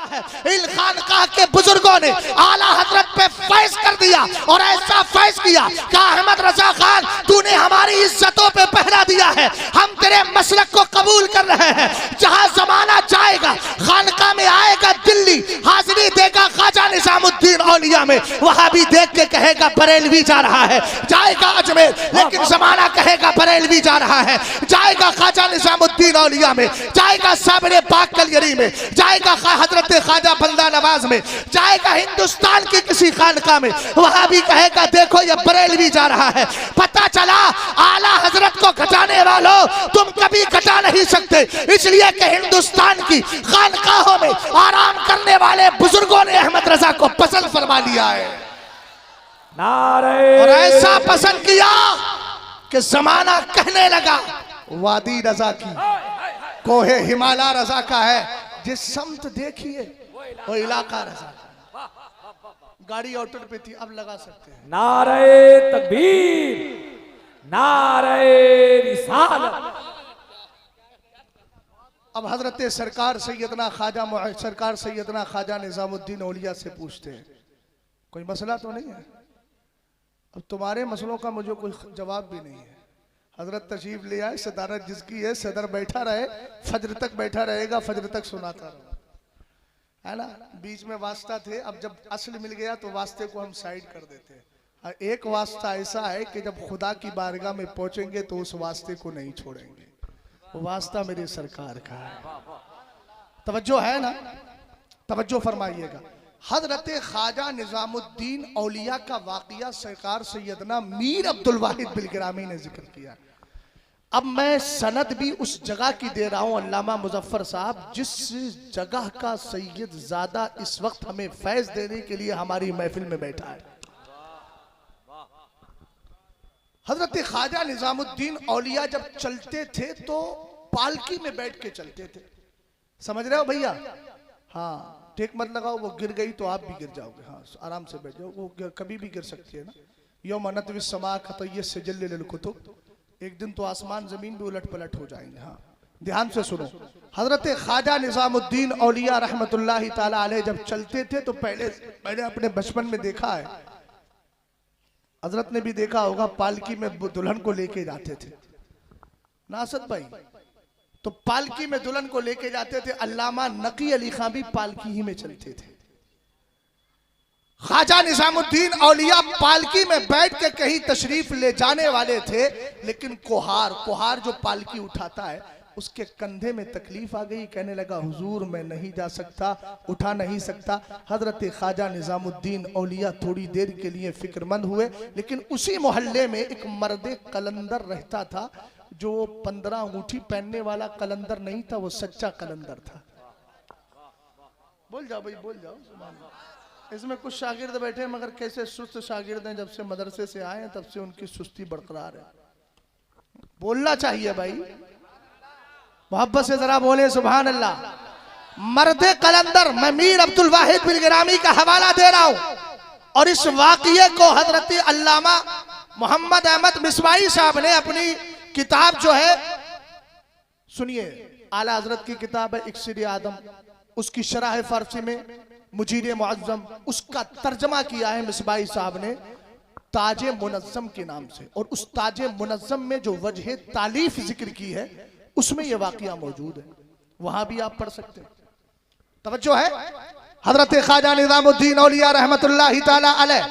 है। इन खानकाह के बुजुर्गों ने आला हजरत पे फैज कर दिया और ऐसा फैज किया कि अहमद रजा खान तूने हमारी इज्जतों पे पहरा दिया है, हम तेरे मसलक को कबूल कर रहे हैं। जहां जमाना जाएगा खानकाह में आएगा दिल्ली, हाजिरी देगा ख्वाजा निजामुद्दीन औलिया में, वहां भी देख के कहेगा बरेलवी जा रहा है। जाएगा अजमेर लेकिन जमाना कहेगा बरेलवी जा रहा है। जाएगा ख्वाजा निजामुद्दीन औलिया में, जाएगा साबरे पाक कलियरी में, जाएगा हजरत ख्वाजा बंदा नवाज में, जाएगा हिंदुस्तान की किसी खानका में, वहां भी कहेगा देखो ये बरेलवी जा रहा है। पता चला आला हजरत को घटाने वालों तुम कभी घटा नहीं सकते, इसलिए कि हिंदुस्तान की खानकाहों में आराम करने वाले बुजुर्गों ने अहमद रजा को पसंद फरमा लिया है। नारे और ऐसा पसंद किया कि जमाना कहने लगा वादी रजा की, कोहे हिमालय रजा का है, जिस समत देखिए वो इलाका रजा का। गाड़ी ऑटो पे थी, अब लगा सकते हैं। नारे तकबीर, नारे रिसालत। अब हजरत सरकार सैयदना ख्वाजा निजामुद्दीन औलिया से पूछते हैं कोई मसला तो नहीं है? अब तुम्हारे मसलों का मुझे कोई जवाब भी नहीं है। हजरत तशरीफ ले आए, सदारत जिसकी है, सदर बैठा रहे, फजर तक बैठा रहेगा, फजर तक सुनाता रहे, है ना। बीच में वास्ता थे, अब जब असल मिल गया तो वास्ते को हम साइड कर देते हैं। एक वास्ता ऐसा है कि जब खुदा की बारगाह में पहुंचेंगे तो उस वास्ते को नहीं छोड़ेंगे, वो वास्ता मेरे सरकार का है। तवज्जो है ना, तवज्जो फरमाइएगा। हजरत ख्वाजा निजामुद्दीन औलिया का वाकया सरकार सैयदना मीर अब्दुल वाहिद बिलग्रामी ने जिक्र किया। अब मैं सनद भी उस जगह की दे रहा हूं, अल्लामा मुजफ्फर साहब जिस जगह का सैयद ज़ादा इस वक्त हमें फैज देने के लिए हमारी महफिल में बैठा है। हजरत ख्वाजा निजामुद्दीन औलिया जब चलते थे तो पालकी में बैठ के चलते थे, समझ रहे हो भैया? हाँ, टेक मत लगाओ, वो गिर गई तो आप भी गिर जाओगे। हाँ, आराम से बैठ जाओ, वो कभी भी गिर सकती है ना। यौम नतवी समा खतय्यस सजल्लिल कुतुब, एक दिन तो आसमान जमीन भी उलट पलट हो जाएंगे। हाँ, ध्यान से सुनो। हजरत ख्वाजा निजामुद्दीन औलिया रहमतुल्लाहि ताला अलैह जब चलते थे तो पहले मैंने अपने बचपन में देखा है, हजरत ने भी देखा होगा पालकी में दुल्हन को लेके जाते थे नासद भाई, तो पालकी में दुल्हन को लेके जाते थे। अल्लामा नकी अली खां भी पालकी ही में चलते थे। ख्वाजा निजामुद्दीन औलिया पालकी में बैठ के कहीं तशरीफ ले जाने वाले थे, लेकिन कोहार जो पालकी उठाता है उसके कंधे में तकलीफ आ गई। कहने लगा हुजूर मैं नहीं जा सकता, उठा नहीं सकता। हजरत ख्वाजा निजामुद्दीन औलिया थोड़ी देर के लिए फिक्रमंद हुए, लेकिन उसी मोहल्ले में एक मर्द कलंदर रहता था, जो 15 अंगूठी पहनने वाला कलंदर नहीं था, वो सच्चा कलंदर था। बोल जाओ भाई, बोल जाओ। इसमें कुछ शागिर्द बैठे मगर कैसे सुस्त शागिर्द हैं, जब से मदरसे से आए हैं तब से उनकी सुस्ती बरकरार है। बोलना चाहिए भाई, मोहब्बत से जरा बोले सुभान अल्लाह। मर्दे कलंदर, मैं मीर अब्दुल वाहिद बिन गिरामी का हवाला दे रहा हूं, और इस वाक़िये को हजरत अल्लामा मोहम्मद अहमद मिसवाई साहब ने अपनी किताब जो है, सुनिए, आला हजरत की किताब है इक्सिर आदम, उसकी शरह फारसी में मुजीर मुअज्जम, उसका तर्जमा किया है मिसबाई साहब ने ताजे मुनज़्ज़म के नाम से, और उस ताजे मुनज़्ज़म में जो वजह तालीफ जिक्र की है उसमें यह वाकया मौजूद है, वहां भी आप पढ़ सकते हैं। तवज्जो है। हजरत ख्वाजा निजामुद्दीन औलिया रहमतुल्लाहि ताला अलैह,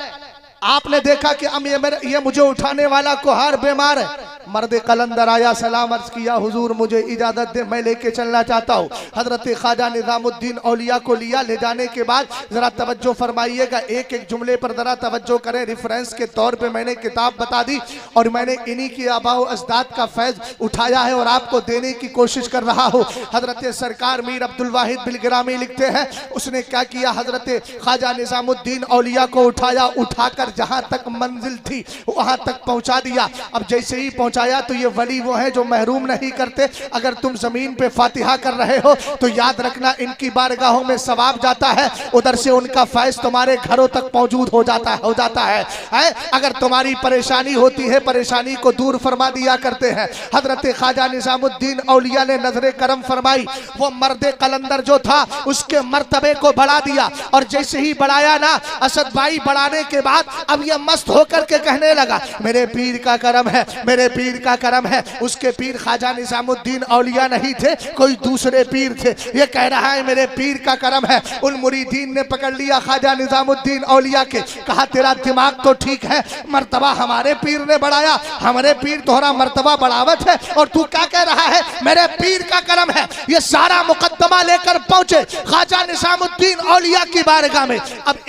आपने देखा कि अब ये मुझे उठाने वाला कोहार बीमार है। मर्द कलंदर आया, सलाम अर्ज किया, हुजूर मुझे इजाजत दे, मैं लेके चलना चाहता हूँ। हजरत ख्वाजा निजामुद्दीन औलिया को लिया, ले जाने के बाद जरा तवज्जो फरमाइएगा, एक एक जुमले पर जरा तवज्जो करें। रेफरेंस के तौर पे मैंने किताब बता दी और मैंने इन्हीं की आबाओ अजदाद का फैज उठाया है और आपको देने की कोशिश कर रहा हूँ। हजरत सरकार मीर अब्दुल वाहिद बिन गिरामी लिखते हैं, उसने क्या किया, हजरत ख्वाजा निजामुद्दीन औलिया को उठाया, उठाकर जहां तक मंजिल थी वहां तक पहुंचा दिया। अब जैसे ही पहुंचाया तो ये वली वो है जो महरूम नहीं करते। अगर तुम जमीन पे फातिहा कर रहे हो तो याद रखना इनकी बारगाहों में सवाब जाता है, उधर से उनका फैज तुम्हारे घरों तक मौजूद हो जाता है। अगर तुम्हारी परेशानी होती है, परेशानी को दूर फरमा दिया करते हैं। हजरत ख्वाजा निजामुद्दीन औलिया ने नजरे करम फरमाई, वो मर्द कलंदर जो था उसके मर्तबे को बढ़ा दिया, और जैसे ही बढ़ाया ना असद भाई, बढ़ाने के बाद अब ये मस्त होकर के कहने लगा, मेरे पीर का करम है, मेरे पीर का करम है। उसके पीर ख्वाजा निजामुद्दीन औलिया नहीं थे, कोई दूसरे पीर थे। ये कह रहा है मेरे पीर का करम है। उन मुरीदीन ने पकड़ लिया ख्वाजा निजामुद्दीन औलिया के, कहा तेरा दिमाग तो ठीक है, मर्तबा हमारे पीर ने बढ़ाया, हमारे पीर तोहरा मर्तबा बढ़ावत है, और तू क्या कह रहा है मेरे पीर का करम है। ये सारा मुकद्दमा लेकर पहुंचे ख्वाजा निजामुद्दीन औलिया की बारगाह में। अब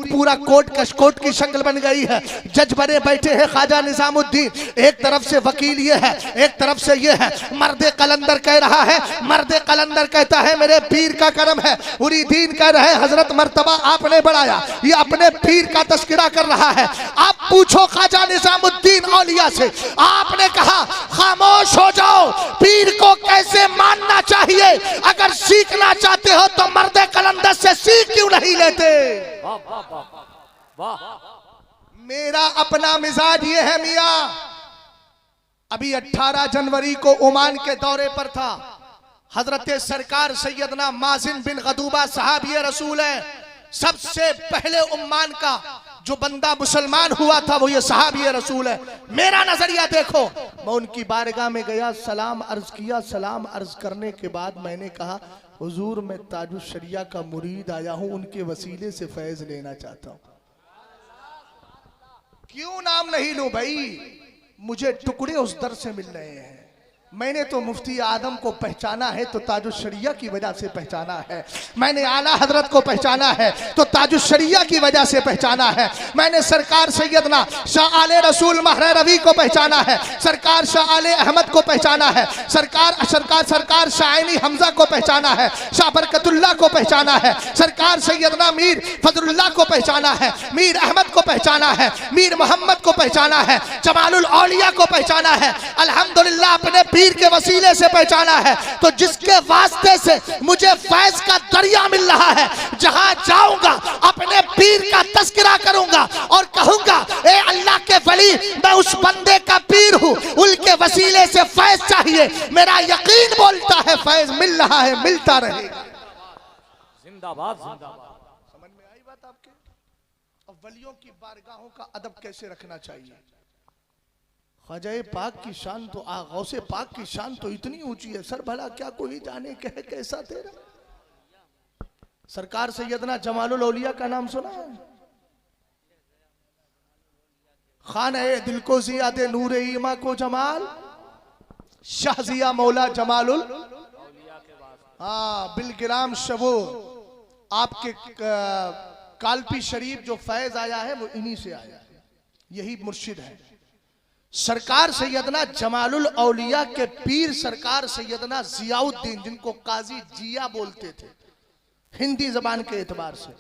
पूरा कोर्ट की शक्ल बन गई है। जज बने बैठे हैं ख्वाजा निजामुद्दीन, एक तरफ से वकील ये है, एक तरफ से ये है। मर्द कलंदर कह रहा है, मर्द कलंदर कहता है मेरे पीर का करम है। मुरीदीन कह रहे हैं हजरत मर्तबा आपने बढ़ाया। ये अपने पीर का तस्करा कर रहा है। आप पूछो ख्वाजा निजामुद्दीन औलिया से, आपने कहा खामोश हो जाओ, पीर को कैसे मानना चाहिए। अगर सीखना चाहते हो तो मर्द कलंदर से सीख क्यों नहीं लेते। मेरा अपना मिजाज ये है मियां, अभी 18 जनवरी को ओमान के दौरे पर था। हजरत सरकार सैयदना माजिन बिन गदूबा सहाबी रसूल है। सबसे पहले उम्मान का जो बंदा मुसलमान हुआ था वो ये सहाबी रसूल है। मेरा नजरिया देखो, मैं उनकी बारगाह में गया, सलाम अर्ज किया। सलाम अर्ज करने के बाद मैंने कहा हुजूर मैं ताजुश शरिया का मुरीद आया हूं, उनके वसीले से फैज लेना चाहता हूं। क्यों नाम नहीं लूं भाई, मुझे टुकड़े उस दर से मिल रहे हैं। मैंने तो मुफ्ती आदम को पहचाना है तो ताजुश शरिया की वजह से पहचाना है। मैंने आला हजरत को पहचाना है तो ताजुश शरिया की वजह से पहचाना है। मैंने सरकार सैयदना शाह आले रसूल महर रवी को पहचाना है, सरकार शाह आले अहमद को पहचाना है, सरकार शाइनी हमजा को पहचाना है, शाह बरकतुल्लाह को पहचाना है, सरकार सैयदना मीर फजलुल्लाह को पहचाना है, मीर अहमद को पहचाना है, मीर मोहम्मद को पहचाना है, जमालुल औलिया को पहचाना है। अल्हम्दुलिल्लाह अपने पीर के वसीले से पहचाना है। तो जिसके वास्ते से मुझे फैज का दरिया मिल रहा है, जहां जाऊंगा अपने पीर का तस्करा करूंगा और कहूंगा ए अल्लाह के वली मैं उस बंदे का पीर हूं, उनके वसीले से फैज चाहिए। मेरा यकीन बोलता है फैज मिल रहा है, मिलता रहेगा। जिंदाबाद जिंदाबाद। समझ में आई बात आपके? और वलियों की बारगाहों का अदब कैसे रखना चाहिए। ख्वाजा पाक की शान तो गौसे पाक की शान तो इतनी ऊंची है, सर भला क्या कोई जाने कहे कैसा तेरा। सरकार सैयदना जमालुल औलिया का नाम सुना है? खान है दिल को जिया दे नूरे ईमा को जमाल, शाहजिया मौला जमालुल, हाँ बिलगिराम शबो। आपके कालपी शरीफ जो फैज आया है वो इन्हीं से आया है, यही मुर्शिद है। सरकार सैयदना जमालुल औलिया के पीर सरकार सैयदना जियाउद्दीन, जिनको काजी जिया बोलते थे हिंदी जबान के एतबार से,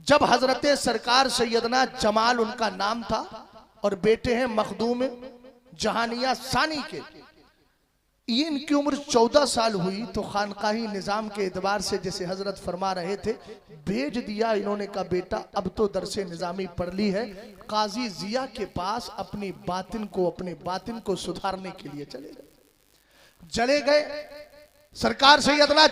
जब हजरत सरकार सैयदना जमाल उनका नाम था और बेटे हैं मखदूम जहानिया सानी के, ये इनकी उम्र 14 साल हुई तो खानकाही निजाम के एतबार से जैसे हजरत फरमा रहे थे, भेज दिया इन्होंने का बेटा अब तो दरसे निजामी पढ़ ली है, काजी जिया के पास अपने बातिन को सुधारने के लिए चले गए। सरकार सैयदना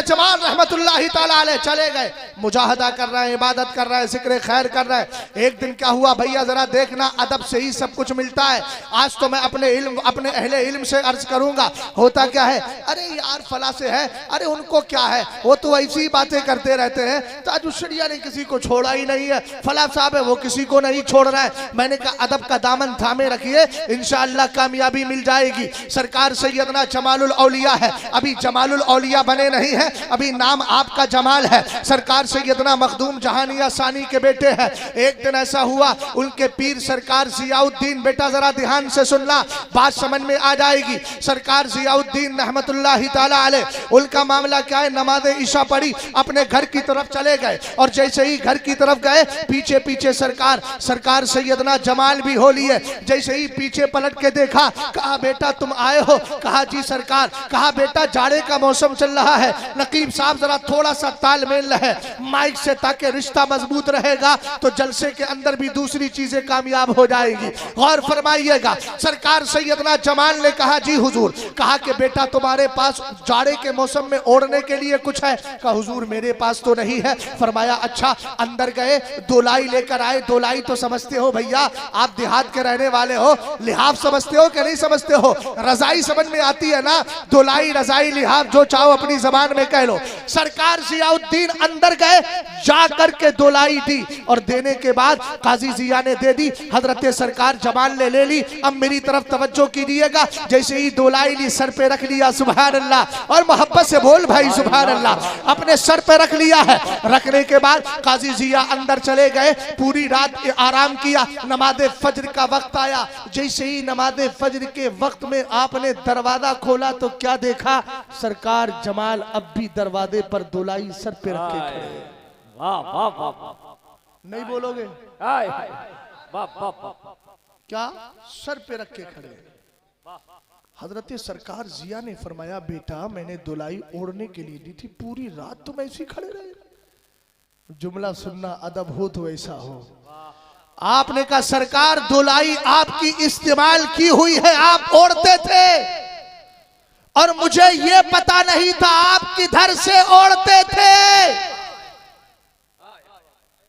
जमाल रहमतुल्लाहि ताला अलैह चले गए, मुजाहदा कर रहे हैं, इबादत कर रहे हैं, जिक्र खैर कर रहे हैं। एक दिन क्या हुआ, भैया जरा देखना, अदब से ही सब कुछ मिलता है। आज तो मैं अपने अहले इल्म से अर्ज करूंगा। होता क्या है, अरे यार फला से है, अरे उनको क्या है, वो तो ऐसी बातें करते रहते हैं, ताजुशरिया ने किसी को छोड़ा ही नहीं है, फला साहब है वो किसी को नहीं छोड़ रहा है। मैंने कहा अदब का दामन थामे रखिए, इंशाअल्लाह कामयाबी मिल जाएगी। सरकार सैयदना जमालुल औलिया है, अभी जमालुल औलिया बने नहीं है, अभी नाम आपका जमाल है। सरकार सैयदना मखदूम जहानिया सानी के बेटे हैं। एक दिन ऐसा हुआ, उनके पीर सरकार जियाउद्दीन, बेटा जरा ध्यान से सुनना, बात समझ में आ जाएगी। सरकार जियाउद्दीन रहमतुल्लाहि ताला अलैह, उनका मामला क्या है, नमाज ईशा पढ़ी, अपने घर की तरफ चले गए और जैसे ही घर की तरफ गए, पीछे पीछे सरकार सैयदना जमाल भी हो लिए। जैसे ही पीछे पलट के देखा, कहा बेटा तुम आए हो? कहा जी सरकार। कहा बेटा जाड़े का मौसम चल रहा है, नकीब साहब जरा थोड़ा सा तालमेल है माइक से, ताकि रिश्ता मजबूत रहेगा तो जलसे के अंदर भी दूसरी चीजें कामयाब हो जाएगी, गौर फरमाइएगा। सरकार सैयदना जमाल ने कहा जी हुजूर। कहा कि बेटा तुम्हारे पास जाड़े के मौसम में ओढ़ने के लिए कुछ है? कहा हुजूर मेरे पास तो नहीं है। फरमाया अच्छा। अंदर गए, दोलाई लेकर आए। दोलाई तो समझते हो भैया, आप देहात के रहने वाले हो, लिहाफ समझते हो कि नहीं समझते हो? रजाई समझ में आती है ना, दोलाई रजाई लिहाफ जो चाहो अपनी जबान में कह लो। सरकार जियाउद्दीन अंदर गए, जा करके दोलाई दी और देने के बाद काजी जिया ने दे दी, हजरत सरकार जमाल ने ले ली। अब मेरी तरफ तवज्जो कीजिएगा, जैसे ही दोलाई ली सर पे रख लिया, सुभान अल्लाह, और मोहब्बत से बोल भाई सुभान अल्लाह, अपने सर पे रख लिया है। रखने के बाद काजी जिया अंदर चले गए, पूरी रात आराम किया। नमाज फज्र का वक्त आया, जैसे ही नमाज फज्र के वक्त में आपने दरवाजा खोला तो क्या देखा, सरकार जमाल अब भी दरवाजे पर दोलाई सर पे रखे खड़े। वाह वाह वाह, नहीं बोलोगे? वाह वाह वाह, क्या सर पे रखे खड़े। हजरत सरकार जिया ने फरमाया बेटा मैंने दोलाई ओढ़ने के लिए दी थी, पूरी रात तुम ऐसे खड़े रहे। जुमला सुनना, अदब हो तो ऐसा हो। आपने कहा सरकार दोलाई आपकी इस्तेमाल की हुई है, आप ओढ़ते थे और मुझे ये पता नहीं था आप किधर से ओढ़ते थे।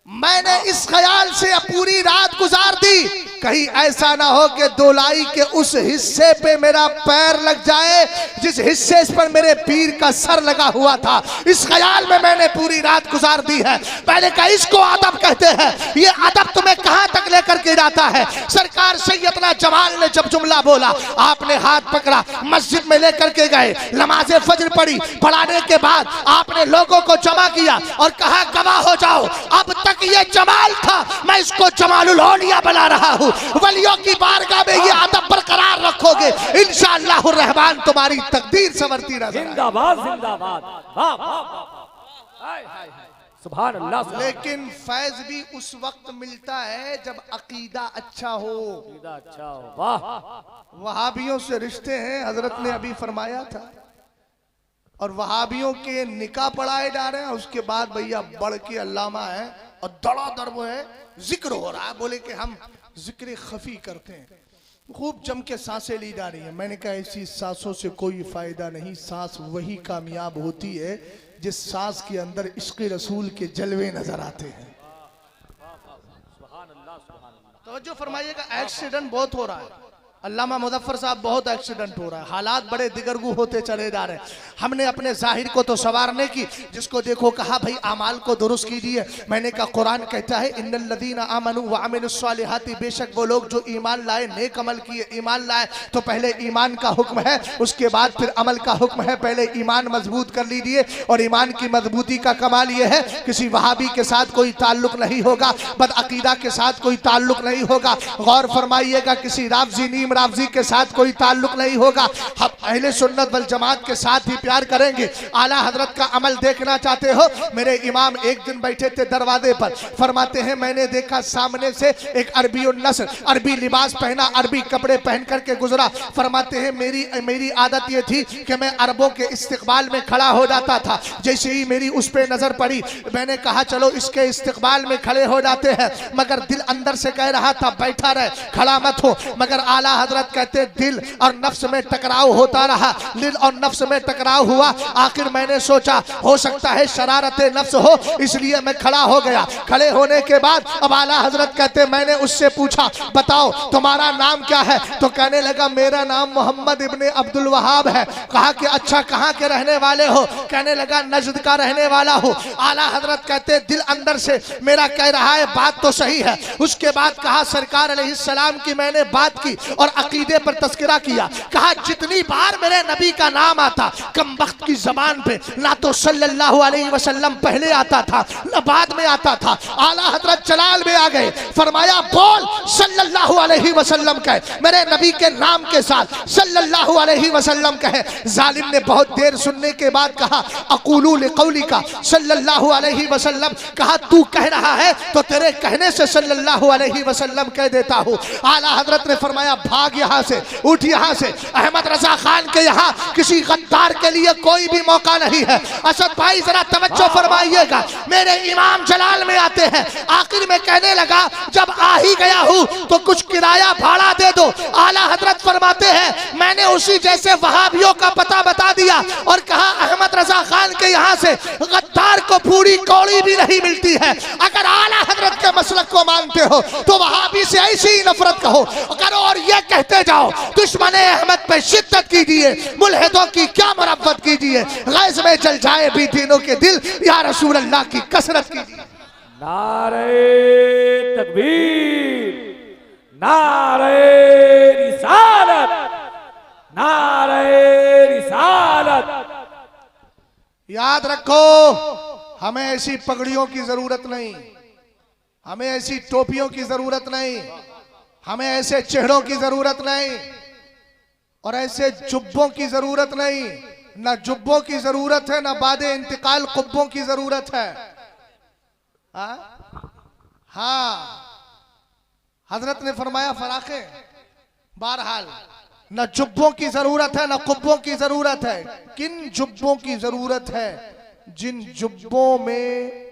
मैंने इस ख्याल से पूरी रात गुजार दी, कहीं ऐसा ना हो कि दोलाई के उस हिस्से पे मेरा पैर लग जाए जिस हिस्से पर मेरे पीर का सर लगा हुआ था। इस ख्याल में मैंने पूरी रात गुजार दी है। पहले कहा इसको अदब कहते हैं, ये अदब तुम्हें कहां तक लेकर के जाता है। सरकार सैयदना जमाल ने जब जुमला बोला, आपने हाथ पकड़ा, मस्जिद में लेकर के गए, नमाज फज्र पढ़ी। पढ़ाने के बाद आपने लोगों को जमा किया और कहा गवाह हो जाओ, अब तक ये जमाल था, मैं इसको जमालुल औलिया बना रहा हूं। वलियों की बारगाह में ये अदब बरकरार रखोगे, इंशाअल्लाह रहमान तुम्हारी तकदीर संवरती रहेगी। जिंदाबाद जिंदाबाद, वाह वाह वाह, सुभान अल्लाह। लेकिन फैज भी उस वक्त मिलता है जब अकीदा अच्छा हो। अच्छा हो, वाह। वहाबियों से रिश्ते हैं, हजरत ने अभी फरमाया था, और वहाबियों के निकाह पढ़ाए जा रहे हैं। उसके बाद भैया बढ़ के अल्लामा है और दड़ादड़ वो है, जिक्र हो रहा है, बोले कि हम जिक्र खफी करते हैं, खूब जम के सांसें ली जा रही है। मैंने कहा ऐसी सांसों से कोई फायदा नहीं, सांस वही कामयाब होती है जिस सांस के अंदर इश्क रसूल के जलवे नजर आते हैं। तवज्जो फरमाइएगा, एक्सीडेंट बहुत हो रहा है। अल्लामा मुज़फ्फर साहब, बहुत एक्सीडेंट हो रहा है, हालात बड़े दिगरगू होते चले जा रहे हैं। हमने अपने जाहिर को तो सवारने की, जिसको देखो कहा भाई अमाल को दुरुस्त कीजिए। मैंने कहा कुरान कहता है इन्नल लदीना आमनू व अमिलुस सालिहाती, बेशक वो लोग जो ईमान लाए, नेक अमल किए। ईमान लाए तो पहले ईमान का हुक्म है, उसके बाद फिर अमल का हुक्म है। पहले ईमान मजबूत कर लीजिए, और ईमान की मजबूती का कमाल ये है किसी वहाबी के साथ कोई ताल्लुक नहीं होगा, बदअकीदा के साथ कोई ताल्लुक नहीं होगा। गौर फरमाइएगा, किसी राफजी नीम राफजी के साथ कोई ताल्लुक नहीं होगा। हम अहले सुन्नत वल जमात के साथ ही प्यार करेंगे। आला हजरत का अमल देखना चाहते हो? मेरे इमाम एक दिन बैठे थे दरवाजे पर, फरमाते हैं मैंने देखा सामने से एक अरबी नस्ल, अरबी लिबास पहना, अरबी कपड़े पहन करके गुजरा। फरमाते हैं मेरी आदत ये थी कि मैं अरबों के इस्तिकबाल में खड़ा हो जाता था। जैसे ही मेरी उस पे नजर पड़ी, मैंने कहा चलो इसके इस्तिकबाल में खड़े हो जाते हैं, मगर दिल अंदर से कह रहा था बैठा रहे, खड़ा मत हो। मगर आला हजरत कहते दिल और नफ्स में टकराव होता रहा, दिल और नफ्स में टकराव हुआ। आखिर मैंने सोचा हो सकता है शरारत नफ्स हो, इसलिए मैं खड़ा हो गया। खड़े होने के बाद अब आला हजरत कहते मैंने उससे पूछा बताओ तुम्हारा नाम क्या है? तो कहने लगा मेरा नाम मोहम्मद इब्ने अब्दुल वहाब है। कहा कि अच्छा कहाँ के रहने वाले हो? कहने लगा नजद का रहने वाला हो। आला हजरत कहते दिल अंदर से मेरा कह रहा है बात तो सही है। उसके बाद कहा सरकार अलैहिस्सलाम की मैंने बात की और अकीदे पर तस्करा किया। कहा जितनी बार मेरे नबी का नाम आता, कम वक्त की जबान पे ना तो सल्लल्लाहु अलैहि वसल्लम पहले आता था ना बाद में आता था। आला हजरत जलाल में आ गए, फरमाया बोल सल्लल्लाहु अलैहि वसल्लम कहे, मेरे नबी के नाम के साथ सल्लल्लाहु अलैहि वसल्लम कहे। जालिम ने बहुत देर सुनने के बाद कहा अक़ूलू लिक़ौलिका सल्लल्लाहु अलैहि वसल्लम, कहा तू कह रहा है तो तेरे कहने से सल्लल्लाहु अलैहि वसल्लम कह देता हूँ। आला हजरत ने फरमाया भाग यहाँ से, उठ यहाँ से। अहमद रजा खान के यहाँ किसी गद्दार के लिए कोई भी मौका नहीं है। असद भाई जरा तवज्जो फरमाइएगा, मेरे इमाम जलाल में आते हैं। आखिर में कहने लगा जब आ ही गया हूँ तो कुछ किराया भाड़ा दे दो। आला हजरत फरमाते हैं मैंने उसी जैसे वहाबियों का पता बता दिया और कहा अहमद रजा खान के यहाँ से गद्दार को पूरी कौड़ी भी नहीं मिलती है। अगर आला हजरत के मसलक को मानते हो तो वहाबी से ऐसी ही नफरत कहो करो और ये कहते जाओ दुश्मने अहमद पे शिद्दत कीजिए, मुल्हिदों की क्या मुरब्बत कीजिए, गैज़ में जल जाए भी तीनों के दिल, या रसूल अल्लाह की कसरत कीजिए। नारे तकबीर, नारे रिसालत, नारे रिसालत। याद रखो हमें ऐसी पगड़ियों की जरूरत नहीं, हमें ऐसी टोपियों की जरूरत नहीं, हमें ऐसे चेहरों की जरूरत नहीं और ऐसे जुब्बों की जरूरत नहीं। ना जुब्बों की जरूरत है, ना बादे इंतकाल कुब्बों की जरूरत है। हाँ हजरत ने फरमाया फराखे, बहरहाल ना जुब्बों की जरूरत है ना कुब्बों की जरूरत है। किन जुब्बों की जरूरत है? जिन जुब्बों में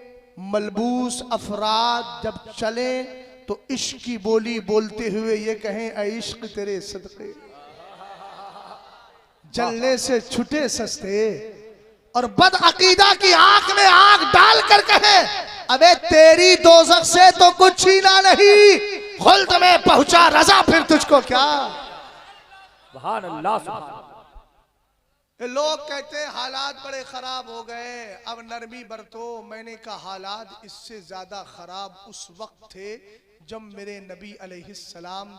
मलबूस अफराद जब चले तो इश्क की बोली बोलते हुए ये कहें ऐ इश्क तेरे सदके जलने से छुटे सस्ते, और बदअकीदा की आंख में आंख डाल कर कहे अबे तेरी दोज़ख से तो कुछ छीना नहीं, खुल्द में पहुंचा रजा फिर तुझको क्या। सुभान अल्लाह, सुभान। लोग कहते हैं हालात बड़े खराब हो गए, अब नरमी बरतो। मैंने कहा हालात इससे ज्यादा खराब उस वक्त थे जब मेरे नबी अलैहिस्सलाम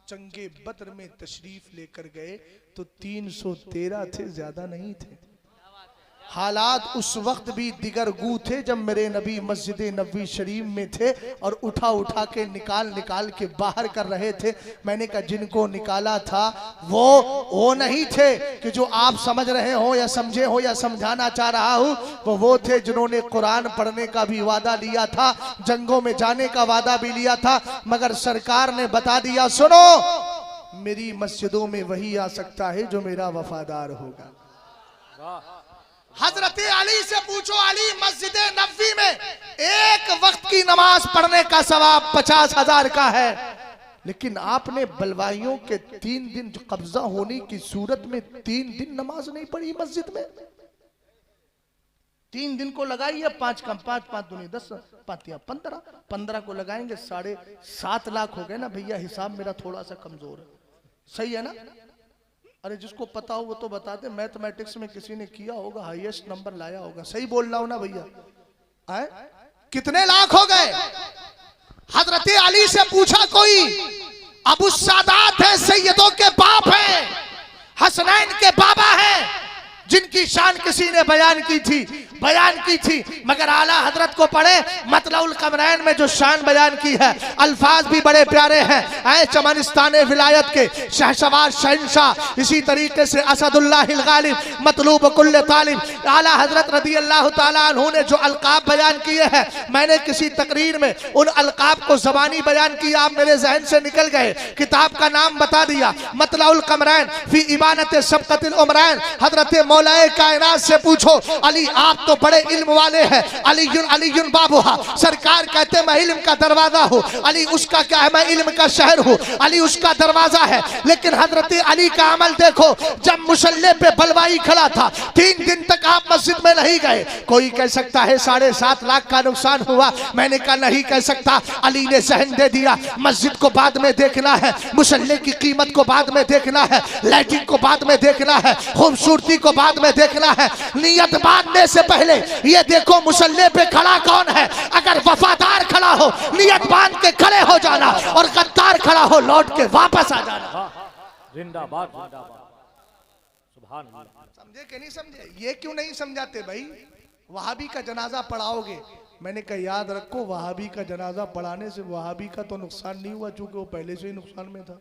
जंगे बद्र में तशरीफ लेकर गए तो 313 थे, ज्यादा नहीं थे। हालात उस वक्त भी दिगर गू थे जब मेरे नबी मस्जिद नबवी शरीफ में थे और उठा उठा के निकाल निकाल के बाहर कर रहे थे। मैंने कहा जिनको निकाला था वो नहीं थे कि जो आप समझ रहे हो या समझे हो या समझाना चाह रहा हूँ, वो थे जिन्होंने कुरान पढ़ने का भी वादा लिया था, जंगों में जाने का वादा भी लिया था, मगर सरकार ने बता दिया सुनो मेरी मस्जिदों में वही आ सकता है जो मेरा वफादार होगा। हजरत अली से पूछो, अली मस्जिद नबवी में एक वक्त की नमाज पढ़ने का सवाब 50,000 का है, लेकिन आपने बलवाइयों के 3 दिन कब्जा होने की सूरत में 3 दिन नमाज नहीं पढ़ी मस्जिद में। 3 दिन को लगाइए 5 कम 5 5 दूनी 10 पातियां 15 15 को लगाएंगे 7.5 लाख हो गए ना भैया। हिसाब मेरा थोड़ा सा कमजोर है, सही है ना? अरे जिसको पता हो वो तो बता दे। मैथमेटिक्स में किसी ने किया होगा, हाईएस्ट नंबर लाया होगा। सही बोल रहा हूं ना भैया? आए कितने लाख हो गए? हजरत अली से पूछा कोई, अबू सादात है, सैयदों के बाप है, हसनैन के बाबा हैं, जिनकी शान किसी ने बयान की थी, मगर आला हजरत को पढ़े मतलउल कमरैन में जो शान बयान की है, अल्फाज भी बड़े प्यारे हैं। ऐ चमनिस्तान विलायत के शहसवार शहंशाह, इसी तरीके से असदुल्लाहिल गालिब, मतलूब कुल्ले तालिब, आला हजरत रदी अल्लाह ताला अन्हु ने जो अलकाब बयान किए हैं, मैंने किसी तकरीर में उन अलकाब को ज़बानी बयान किया, आप मेरे जहन से निकल गए। किताब का नाम बता दिया, मतलउल कमरैन फी इबानत सबकतिल उमरैन। हजरत मौलाए कायनात से पूछो, अली आप तो बड़े इल्म वाले हैं, अलीयुन बाबूहा, सरकार कहते मैं इल्म का दरवाजा हूँ। अली उसका क्या है? मैं इल्म का शहर हूँ। अली उसका दरवाजा है। लेकिन हजरत अली का अमल देखो, जब मुसल्ले पे बलवाई खड़ा था 3 दिन तक आप मस्जिद में नहीं गए। कोई कह सकता है 7.5 लाख का नुकसान हुआ, मैंने कहा नहीं कह सकता। अली ने जहन दे दिया, मस्जिद को बाद में देखना है, मुसल्ले की कीमत को बाद में देखना है, लाइटिंग को बाद में देखना है, खूबसूरती को बाद में देखना है। नियत बांधने से पहले ये देखो मुसल्ले पे खड़ा कौन है। अगर वफादार खड़ा हो नियत बांध के खड़े हो जाना, और गद्दार खड़ा हो लौट के वापस आ जाना। जिंदाबाद जिंदाबाद, सुभान अल्लाह। समझे कि नहीं समझे? ये क्यों नहीं समझाते भाई? वहाबी का जनाजा पढ़ाओगे, मैंने कहा याद रखो, वहाबी का जनाजा पढ़ाने से वहाबी का तो नुकसान नहीं हुआ, चूंकि वो पहले से ही नुकसान में था।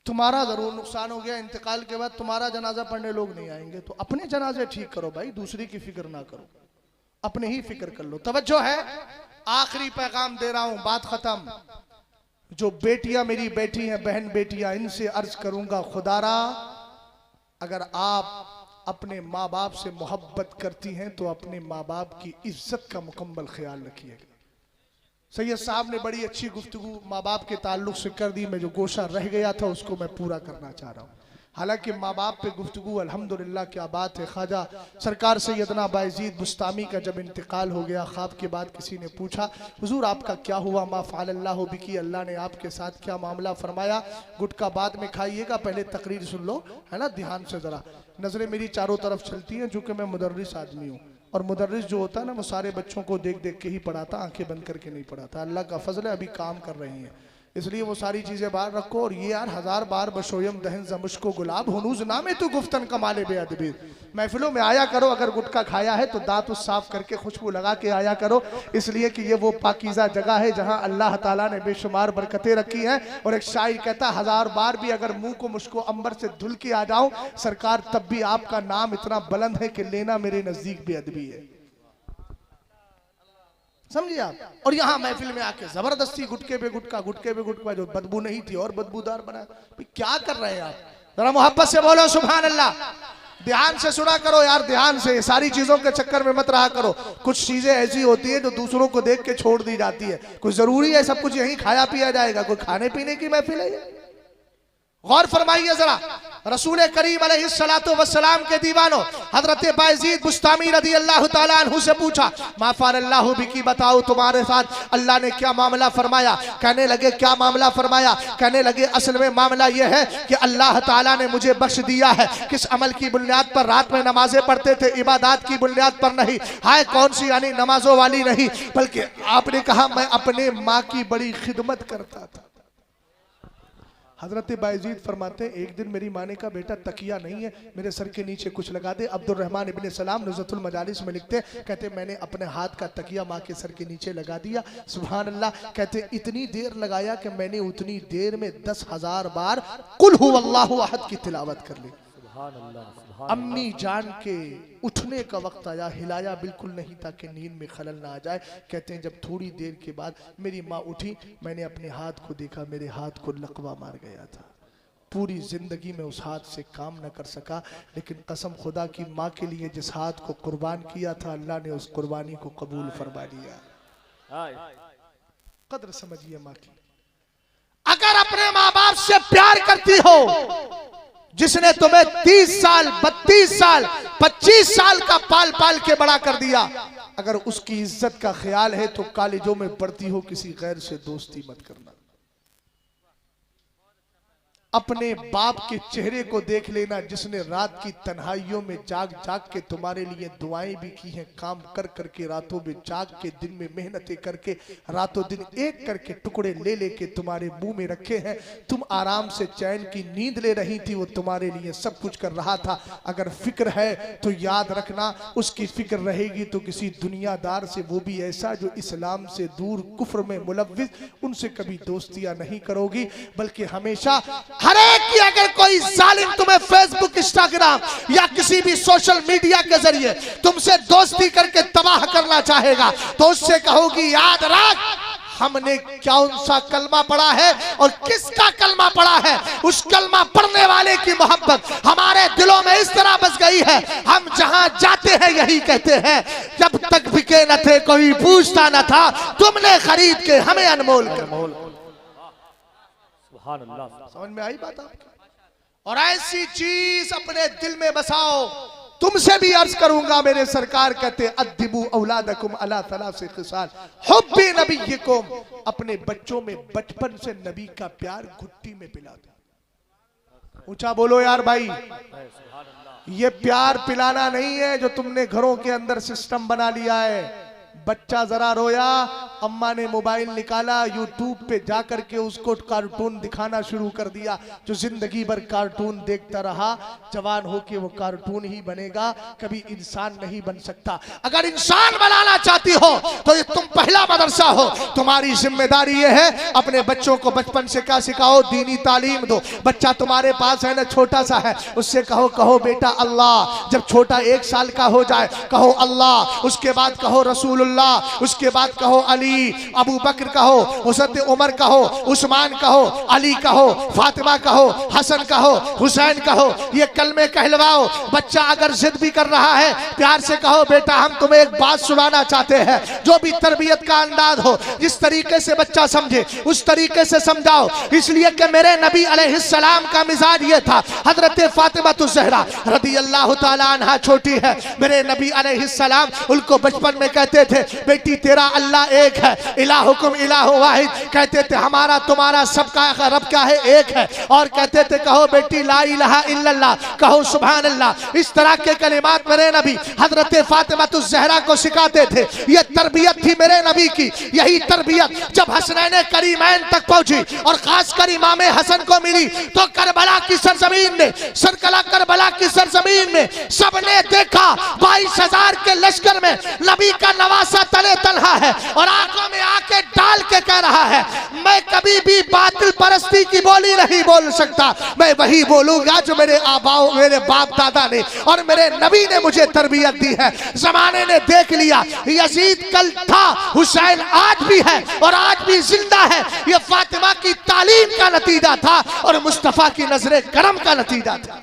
तुम्हारा जरूर नुकसान हो गया, इंतकाल के बाद तुम्हारा जनाजा पढ़ने लोग नहीं आएंगे। तो अपने जनाजे ठीक करो भाई, दूसरी की फिक्र ना करो, अपने ही फिक्र कर लो। तवज्जो है, आखिरी पैगाम दे रहा हूं, बात खत्म। जो बेटियां मेरी बैठी हैं, बहन बेटियां, इनसे अर्ज करूंगा, खुदारा अगर आप अपने माँ बाप से मोहब्बत करती हैं तो अपने माँ बाप की इज्जत का मुकम्मल ख्याल रखिएगा। सैयद साहब ने बड़ी अच्छी गुफ्तगू माँ बाप के ताल्लुक से कर दी। मैं जो गोशा रह गया था उसको मैं पूरा करना चाह रहा हूँ। हालांकि माँ बाप पे गुफ्तगू अल्हम्दुलिल्लाह क्या बात है। ख्वाजा सरकार सैयदना बायजीद बुस्तामी का जब इंतकाल हो गया, ख्वाब के बाद किसी ने पूछा हुजूर आपका क्या हुआ? मा फ़अलल्लाहु बिकी, अल्लाह ने आपके साथ क्या मामला फरमाया? गुटका बाद में खाइएगा, पहले तकरीर सुन लो, है ना, ध्यान से ज़रा। नज़रें मेरी चारों तरफ चलती हैं, चूँकि मैं मुदर्रिस आदमी हूँ, और मुदर्रिस जो होता है ना वो सारे बच्चों को देख देख के ही पढ़ाता, आंखें बंद करके नहीं पढ़ाता। अल्लाह का फजल है, अभी काम कर रही हैं, इसलिए वो सारी चीज़ें बाहर रखो। और ये यार 1000 बार बशोयम दहन जमुश्को गुलाब हुनूज नामे तो गुफ्तन कमाले बेअदबी। महफिलों में आया करो, अगर गुटखा खाया है तो दांत उस साफ करके खुशबू लगा के आया करो, इसलिए कि ये वो पाकीज़ा जगह है जहाँ अल्लाह ताला ने बेशुमार बरकतें रखी हैं। और एक शायर कहता 1000 बार भी अगर मुंह को मुझको अंबर से धुल के आ जाऊं सरकार, तब भी आपका नाम इतना बुलंद है कि लेना मेरे नजदीक बेअदबी है। समझिए आप? और यहाँ महफिल में आके जबरदस्ती गुटके पे गुटका, जो बदबू नहीं थी और बदबूदार बना। क्या कर रहे हैं आप? जरा मोहब्बत से बोलो सुभान अल्लाह। ध्यान से सुना करो यार, ध्यान से, सारी चीजों के चक्कर में मत रहा करो। कुछ चीजें ऐसी होती है जो दूसरों को देख के छोड़ दी जाती है। कुछ जरूरी है सब कुछ यहीं खाया पिया जाएगा? कोई खाने पीने की महफिल है? गौर फरमाइए जरा। रसूल करीम अलैहिस्सलातु वस्सलाम के दीवानों हजरत बायजीद बुस्तामी रदी अल्लाह ताला अन्हु से पूछा, मा फ़अलल्लाहु बिकी, बताओ तुम्हारे साथ अल्लाह ने क्या मामला फरमाया? कहने लगे क्या मामला फरमाया? कहने लगे असल में मामला यह है कि अल्लाह ताला ने मुझे बख्श दिया है। किस अमल की बुनियाद पर? रात में नमाजें पढ़ते थे, इबादत की बुनियाद पर नहीं। हाय कौन सी, यानी नमाजों वाली नहीं, बल्कि आपने कहा मैं अपने माँ की बड़ी खिदमत करता था। हजरत बायजीद फरमाते हैं एक दिन मेरी माँ ने कहा बेटा तकिया नहीं है, मेरे सर के नीचे कुछ लगा दे। अब्दुल रहमान इब्ने सलाम नुज़्रतुल मजालिस में लिखते, कहते मैंने अपने हाथ का तकिया माँ के सर के नीचे लगा दिया। सुभान अल्लाह। कहते इतनी देर लगाया कि मैंने उतनी देर में 10,000 बार कुल हुवल्लाहु अहद की तिलावत कर ली। अम्मी जान के उठने का वक्त आया, हिलाया बिल्कुल नहीं ताकि नींद में खलल ना आ जाए। कहते हैं जब थोड़ी देर के बाद मेरी माँ उठी, मैंने अपने हाथ को देखा, मेरे हाथ को लकवा मार गया था। पूरी जिंदगी में उस हाथ से काम न कर सका, लेकिन कसम खुदा की माँ के लिए जिस हाथ को कुर्बान किया था अल्लाह ने उस कुर्बानी को कबूल फरमा लिया। कद्र समझिए माँ की। अगर अपने माँ बाप से प्यार करती हो, जिसने तुम्हें 30 साल 32 साल 25 साल का पाल पाल के बड़ा कर दिया। अगर उसकी इज्जत का ख्याल है तो कॉलेजों में पढ़ती हो किसी गैर से दोस्ती मत करना। अपने बाप के चेहरे को देख लेना जिसने रात की तन्हाइयों में जाग जाग के तुम्हारे लिए दुआएं भी की हैं, काम कर करके रातों में जाग के, दिन में मेहनतें करके, रातों दिन एक करके टुकड़े ले लेके तुम्हारे मुंह में रखे हैं। तुम आराम से चैन की नींद ले रही थी, वो तुम्हारे लिए सब कुछ कर रहा था। अगर फिक्र है तो याद रखना, उसकी फिक्र रहेगी तो किसी दुनियादार से, वो भी ऐसा जो इस्लाम से दूर, कुफ्र में मुलव्विस, उनसे कभी दोस्तियां नहीं करोगी, बल्कि हमेशा हर एक की अगर कोई जालिम तुम्हें फेसबुक, इंस्टाग्राम या किसी भी सोशल मीडिया के जरिए तुमसे दोस्ती करके तबाह करना चाहेगा तो उससे कहोगी याद रख हमने कौन सा कलमा पढ़ा है और किसका कलमा पढ़ा है। उस कलमा पढ़ने वाले की मोहब्बत हमारे दिलों में इस तरह बस गई है, हम जहां जाते हैं यही कहते हैं, जब तक बिके न थे कोई पूछता न था, तुमने खरीद के हमें अनमोल कर। समझ में आई बात आपकी? और ऐसी चीज अपने दिल में बसाओ। तुमसे भी अर्ज करूंगा, मेरे सरकार कहते अद्दिबू औलादकुम अला सलासी खिसाल हुब्बी नबिय्यकुम, अपने बच्चों में बचपन से नबी का प्यार घुट्टी में पिला दो। ऊंचा बोलो यार भाई, ये प्यार पिलाना नहीं है जो तुमने घरों के अंदर सिस्टम बना लिया है। बच्चा जरा रोया, अम्मा ने मोबाइल निकाला, यूट्यूब पे जाकर के उसको कार्टून दिखाना शुरू कर दिया, जो जिंदगी भर कार्टून देखता रहा, जवान होके वो कार्टून ही बनेगा, कभी इंसान नहीं बन सकता। अगर इंसान बनाना चाहती हो तो ये तुम पहला मदरसा हो। तुम्हारी जिम्मेदारी ये है, अपने बच्चों को बचपन से क्या सिखाओ, दीनी तालीम दो। बच्चा तुम्हारे पास है ना, छोटा सा है, उससे कहो बेटा अल्लाह। जब छोटा 1 साल का हो जाए कहो अल्लाह, उसके बाद कहो रसूलुल्लाह, उसके बाद कहो अली, अबू बकर कहो, हज़रत उमर कहो, उस्मान कहो, अली कहो, फातिमा कहो, हसन कहो, हुसैन कहो, ये कलमे कहलवाओ। बच्चा अगर जिद भी कर रहा है, प्यार से कहो बेटा हम तुम्हें एक बात सुनाना चाहते हैं। जो भी तरबियत का अंदाज हो, जिस तरीके से बच्चा समझे उस तरीके से समझाओ। इसलिए कि मेरे नबी अलैहिस्सलाम का मिजाज ये था। हजरत फातिमा ज़हरा रदी अल्लाह तआला अन्हा छोटी है, मेरे नबी अलैहिस्सलाम उनको बचपन में कहते थे बेटी तेरा अल्लाह एक है, इलाहुकुम इलाहु वाहिद। कहते थे हमारा तुम्हारा सबका रब क्या है, एक है। और कहते थे कहो बेटी ला इलाहा इल्लल्लाह, कहो सुभान अल्लाह। इस तरह के कलिमात मेरे नबी हजरत फातिमा ज़हरा को सिखाते थे। ये तरबियत थी मेरे नबी की। यही तरबियत जब हसनैन करीमैन तक पहुंची और खासकर इमाम हसन को मिली तो करबला की सरजमीन में, सरकला करबला की सरजमीन में सबने देखा 22,000 के लश्कर में नबी का नवासा तले तन्हा है और आंखों में आके डाल के कह रहा है मैं कभी भी बातिल परस्ती की बोली नहीं बोल सकता, मैं वही बोलूंगा जो मेरे आबाओ, मेरे बाप दादा ने और मेरे नबी ने मुझे तरबियत दी है। जमाने ने देख लिया, यजीद कल था, हुसैन आज भी है और आज भी जिंदा है। ये फातिमा की तालीम का नतीजा था और मुस्तफा की नजरे करम का नतीजा था।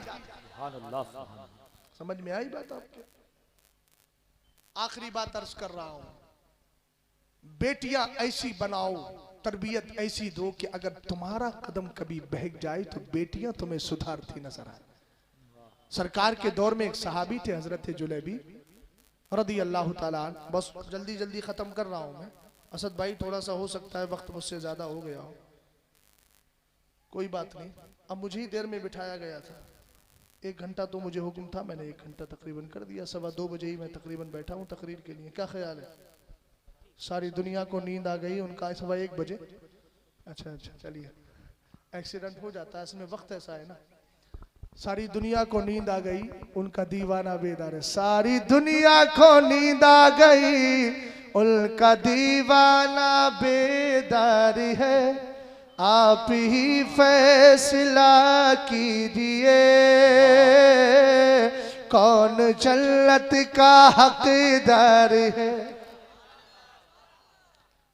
समझ में आई बात आपके? आखिरी बात अर्ज कर रहा हूं, बेटियां ऐसी बनाओ, तरबियत ऐसी दो कि अगर तुम्हारा कदम कभी बहक जाए तो बेटियां तुम्हें सुधारती नजर आए। सरकार के दौर में एक सहाबी थे हजरत जुलैबी रदी अल्लाह ताला अन्हु। बस जल्दी जल्दी खत्म कर रहा हूं मैं। असद भाई थोड़ा सा हो सकता है वक्त मुझसे ज्यादा हो गया हो, कोई बात नहीं। अब मुझे ही देर में बिठाया गया था, 1 घंटा तो मुझे हुक्म था, मैंने 1 घंटा तकरीबन कर दिया। 2:15 बजे ही मैं तकरीबन बैठा हूँ तकरीर के लिए। क्या ख्याल है? सारी दुनिया को नींद आ गई, उनका 1:15 बजे। अच्छा चलिए, एक्सीडेंट हो जाता है इसमें, वक्त ऐसा है ना। सारी दुनिया को नींद आ गई, उनका दीवाना बेदार है। सारी दुनिया को नींद आ गई, उनका दीवाना बेदार है। आप ही फैसला कीजिए कौन जन्नत का हकदार है।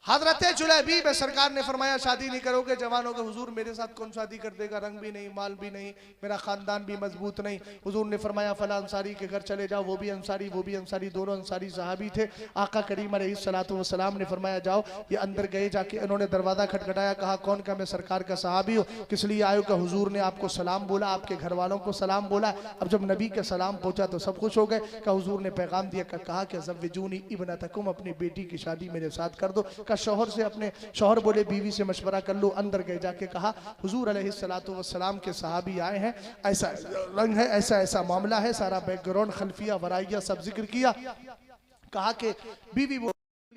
हजरत जुलैबी में सरकार ने फरमाया शादी नहीं करोगे जवानों के, हुजूर मेरे साथ कौन शादी कर देगा, रंग भी नहीं, माल भी नहीं, मेरा खानदान भी मजबूत नहीं। हुजूर ने फरमाया फला अंसारी के घर चले जाओ, वो भी अंसारी वो भी अंसारी, दोनों अंसारी सहाबी थे। आका करीम अलैहिस्सलातु वस्सलाम ने फरमाया जाओ। ये अंदर गए, जाके इन्होंने दरवाजा खटखटाया, कहा कौन का, मैं सरकार का सहाबी हूँ, किस लिए आयो का, हुजूर ने आपको सलाम बोला, आपके घर वालों को सलाम बोला। अब जब नबी का सलाम पहुंचा तो सब खुश हो गए। का हुजूर ने पैगाम दिया, कहा कि ज़व्विजूनी इब्नतकुम, अपनी बेटी की शादी मेरे साथ कर दो। का शौहर से, अपने शौहर बोले बीवी से मशवरा कर लो। अंदर गए, जाके कहा हुजूर अलैहिस्सलातु वस्सलाम के सहाबी आए हैं, ऐसा रंग है, ऐसा ऐसा मामला है, सारा बैकग्राउंड खल्फिया वराइया सब जिक्र किया। कहा कि बीवी वो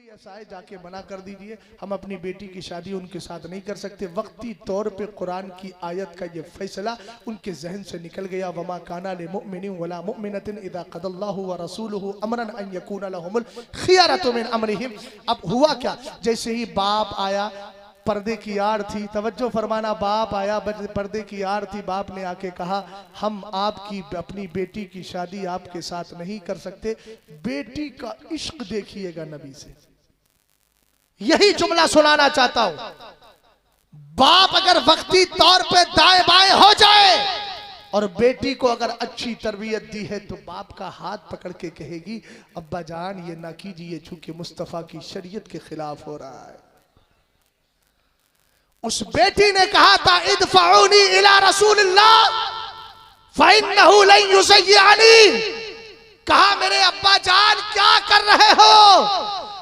ऐसा है, जाके मना कर दीजिए, हम अपनी बेटी की शादी उनके साथ नहीं कर सकते। वक्ती तौर पे कुरान की आयत का ये फैसला उनके जहन से निकल गया। वमा काना लिमुमिनिन वला मुमिनतिन इदा क़दल्लाहु व रसूलुहु अमरन अन यकूना लहुमुल खियारतु मिन अमरिहिम। अब हुआ क्या, जैसे ही बाप आया, पर्दे की आड़ थी, तवज्जो फरमाना, बाप आया पर्दे की आड़ थी, बाप ने आके कहा हम आपकी अपनी बेटी की शादी आपके साथ नहीं कर सकते। बेटी का इश्क देखिएगा नबी से, यही जुमला सुनाना चाहता हूं। बाप अगर वक्ती तौर पे दाएं बाएं हो जाए और बेटी को अगर अच्छी तरबियत दी है तो बाप का हाथ पकड़ के कहेगी अब्बा जान ये ना कीजिए, चूंकि मुस्तफा की शरीयत के खिलाफ हो रहा है। उस बेटी ने कहा था इदफऊनी इला रसूलिल्लाह फइन्नहु लन युज़य्यनी। कहा मेरे अब्बा जान क्या कर रहे हो,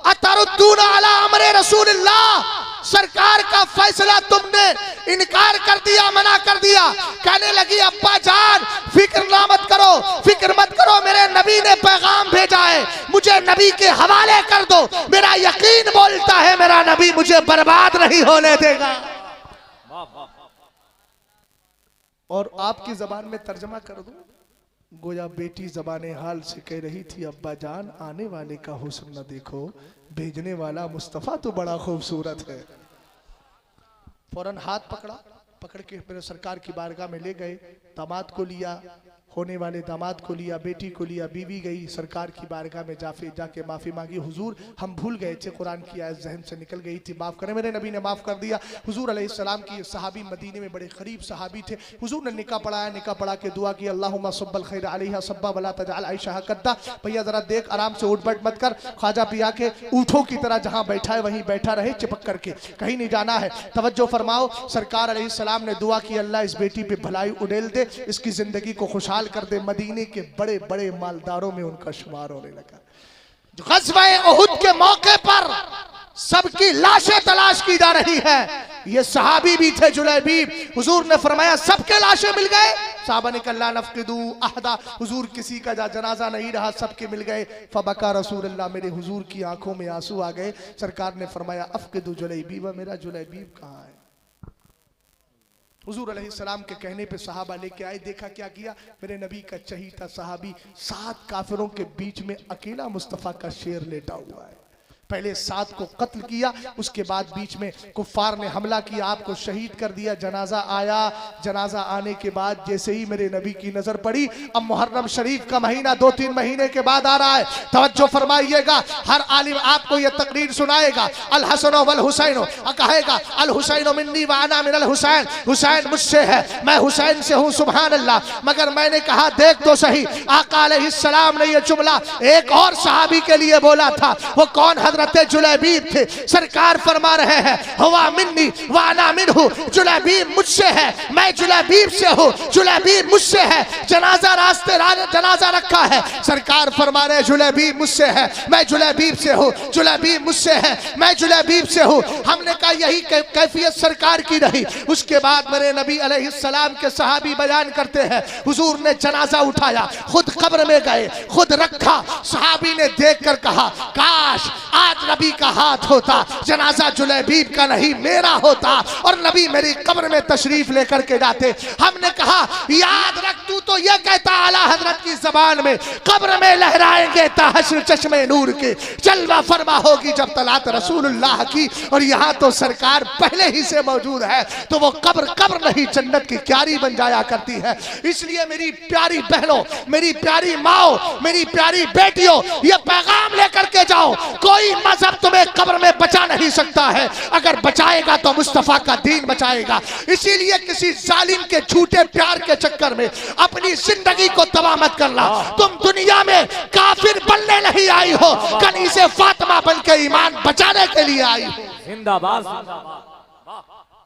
अतरुद्दूना अला अमरे रसूलिल्लाह, सरकार का फैसला तुमने इनकार कर दिया, मना कर दिया। कहने लगी अब्बा जान फिक्र ना मत करो, फिक्र मत करो, मेरे नबी ने पैगाम भेजा है, मुझे नबी के हवाले कर दो। मेरा यकीन बोलता है मेरा नबी मुझे बर्बाद नहीं होने देगा। और आपकी जबान में तर्जमा कर दूं, गोया बेटी जबाने हाल से कह रही थी अब्बा जान आने वाले का हुस्न न देखो, भेजने वाला मुस्तफा तो बड़ा खूबसूरत है। फौरन हाथ पकड़ा, पकड़ के मेरे सरकार की बारगाह में ले गए। दामाद को लिया, होने वाले दामाद को लिया, बेटी को लिया, बीवी गई सरकार की बारगाह में जाके माफी मांगी। हुजूर हम भूल गए थे, कुरान की आयत जहन से निकल गई थी, माफ करें। मेरे नबी ने माफ कर दिया। हुजूर अलैहिस्सलाम की सहाबी मदीने में बड़े करीब सहाबी थे। हुजूर ने निकाह पढ़ाया, निकाह पढ़ा के दुआ की अल्लाहुम्मा सब्बल खैर अलैहा सब्बा वला तजअल आइशा कद्दा। भैया जरा देख, आराम से उठ बैठ मत कर, ख्वाजा पिया के ऊँटों की तरह जहां बैठा है वहीं बैठा रहे, चिपक करके, कहीं नहीं जाना है। तवज्जो फरमाओ, सरकार अलैहिस्सलाम ने दुआ की अल्लाह इस बेटी पे भलाई उड़ेल दे, इसकी जिंदगी को खुशहाल कर दे। मदीने के बड़े बड़े मालदारों में उनका शुमार होने लगा। ग़ज़वा-ए उहुद के मौके पर सबकी लाशें तलाश की जा रही है। ये सहाबी भी थे जुलैबीब। हुजूर ने फरमाया सबके लाशें मिल गए। साहबा ने कहा नफ़क़िदू अहदा, हुजूर किसी का जनाजा नहीं रहा, सबके मिल गए। फबका रसूलुल्लाह, मेरे हुजूर की आंखों में आंसू आ गए। सरकार ने फरमाया अफ़क़िदू जुलैबीब, मेरा जुलैबीब कहाँ है। हुजूर अलैहिस्सलाम के कहने पे सहाबा लेके आए, देखा क्या किया, मेरे नबी का चहीता सहाबी 7 काफिरों के बीच में अकेला मुस्तफ़ा का शेर लेटा हुआ है। पहले 7 को कत्ल किया, उसके बाद बीच में कुफ्फार ने हमला किया, आपको शहीद कर दिया। जनाजा आया, जनाजा आने के बाद जैसे ही मेरे नबी की नजर पड़ी, अब मुहर्रम शरीफ का महीना 2-3 महीने के बाद आ रहा है, तवज्जो फरमाइएगा। हर आलिम आपको यह तकरीर सुनाएगा, अल हसन वल हुसैन, कहेगा अल हुसैन मिन्नी व अना मिनल हुसैन, हुसैन मुझसे है, मैं हुसैन से हूँ, सुभान अल्लाह। मगर मैंने कहा देख तो सही, आका अलैहिस्सलाम ने यह जुमला एक और सहाबी के लिए बोला था। वो कौन? हज़रत जुलैबीब थे। सरकार फरमा रहे हैं हुवा मिन्नी व अना मिन्हु, जुलैबीब मुझसे है, मैं जुलैबीब से हूँ, जुलैबीब मुझसे है। जनाजा रास्ते जनाजा रखा है, सरकार फरमा रहे जुलैबीब मुझसे है, मैं जुलैबीब से हूँ, जुलैबीब मुझसे है, मैं जुलैबीब से हूँ। हमने कहा यही कैफियत सरकार की रही। उसके बाद मेरे नबी अलैहिस्सलाम के सहाबी बयान करते हैं, हुजूर ने जनाजा उठाया, खुद कब्र में गए, खुद रखा। सहाबी ने देख कर कहा काश आज नबी का हाथ होता, जनाजा जुलैबीब का नहीं मेरा होता, और नबी मेरी कब्र में तशरीफ लेकर के जाते। हमने कहा याद रख, तू तो ये कहता आला हजरत की जबान में कब्र में लहराएंगे ताहश्र चश्मे नूर के, जलवा फरमा होगी जब तलात रसूलुल्लाह की, और यहाँ तो सरकार पहले ही से मौजूद है, तो वो कब्र कब्र नहीं जन्नत की क्यारी बन जाया करती है। इसलिए मेरी प्यारी बहनों, मेरी प्यारी माओ, मेरी प्यारी बेटियों, ये पैगाम लेकर के जाओ, कोई मजहब तुम्हें कब्र में बचा नहीं सकता है, अगर बचाएगा तो मुस्तफा का दीन बचाएगा। इसीलिए किसी जालिम के झूठे प्यार के चक्कर में अपनी जिंदगी को तबाह मत करना। तुम दुनिया में काफिर बनने नहीं आई हो, कनीज़े फातिमा बन के ईमान बचाने के लिए आई हो। जिंदाबाद जिंदाबाद।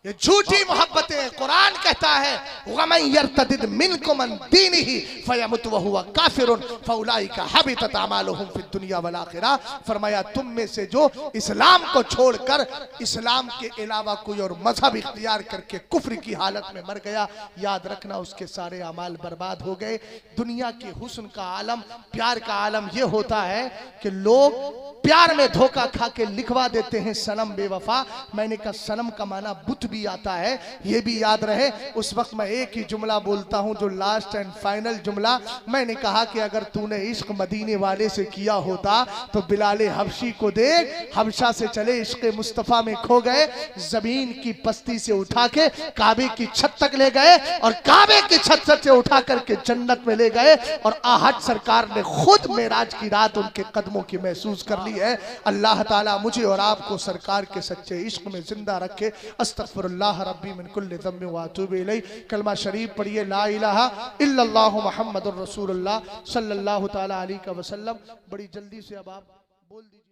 ये झूठी मोहब्बतें हैं। कुरान कहता है वमन यर्तदिद मिनकुम अन दीनिही फयमुत व हुवा काफिरुन फउलाइका हबितत अमालुहुम फिद दुनिया वल आखिरा। फरमाया तुम में से जो इस्लाम को छोड़कर इस्लाम के अलावा कोई और मजहब इख्तियार करके कुफ्र की हालत में मर गया, याद रखना उसके सारे अमाल बर्बाद हो गए। दुनिया के हुस्न का आलम, प्यार का आलम ये होता है कि लोग प्यार में धोखा खा के लिखवा देते हैं सनम बेवफा। मैंने कहा सनम का माना बुत भी आता है, ये भी याद रहे। उस वक्त मैं एक ही जुमला बोलता हूं जो लास्ट एंड फाइनल जुमला। मैंने कहा कि अगर तूने इश्क मदीने वाले से किया होता तो बिलाले हबशी को देख, हबशा से चले इश्क मुस्तफा में खो गए, जमीन की पस्ती से उठा के काबे की छत तक ले गए और काबे की छत से उठा करके जन्नत में ले गए। और आहट सरकार ने खुद मेराज की रात उनके कदमों की महसूस कर ली है। अल्लाह ताला मुझे और आपको सरकार के सच्चे इश्क में जिंदा रखे। अस्तगफिरुल्लाह रब्बी मिन कुल्लि ज़म्बिन व अतूबु इलैह। कलमा शरीफ पढ़िए, ला इलाहा इल्लल्लाहु मुहम्मदुर रसूलुल्लाह सल्लल्लाहु ताला अलैहि वसल्लम। बड़ी जल्दी से अब आप बोल दीजिए।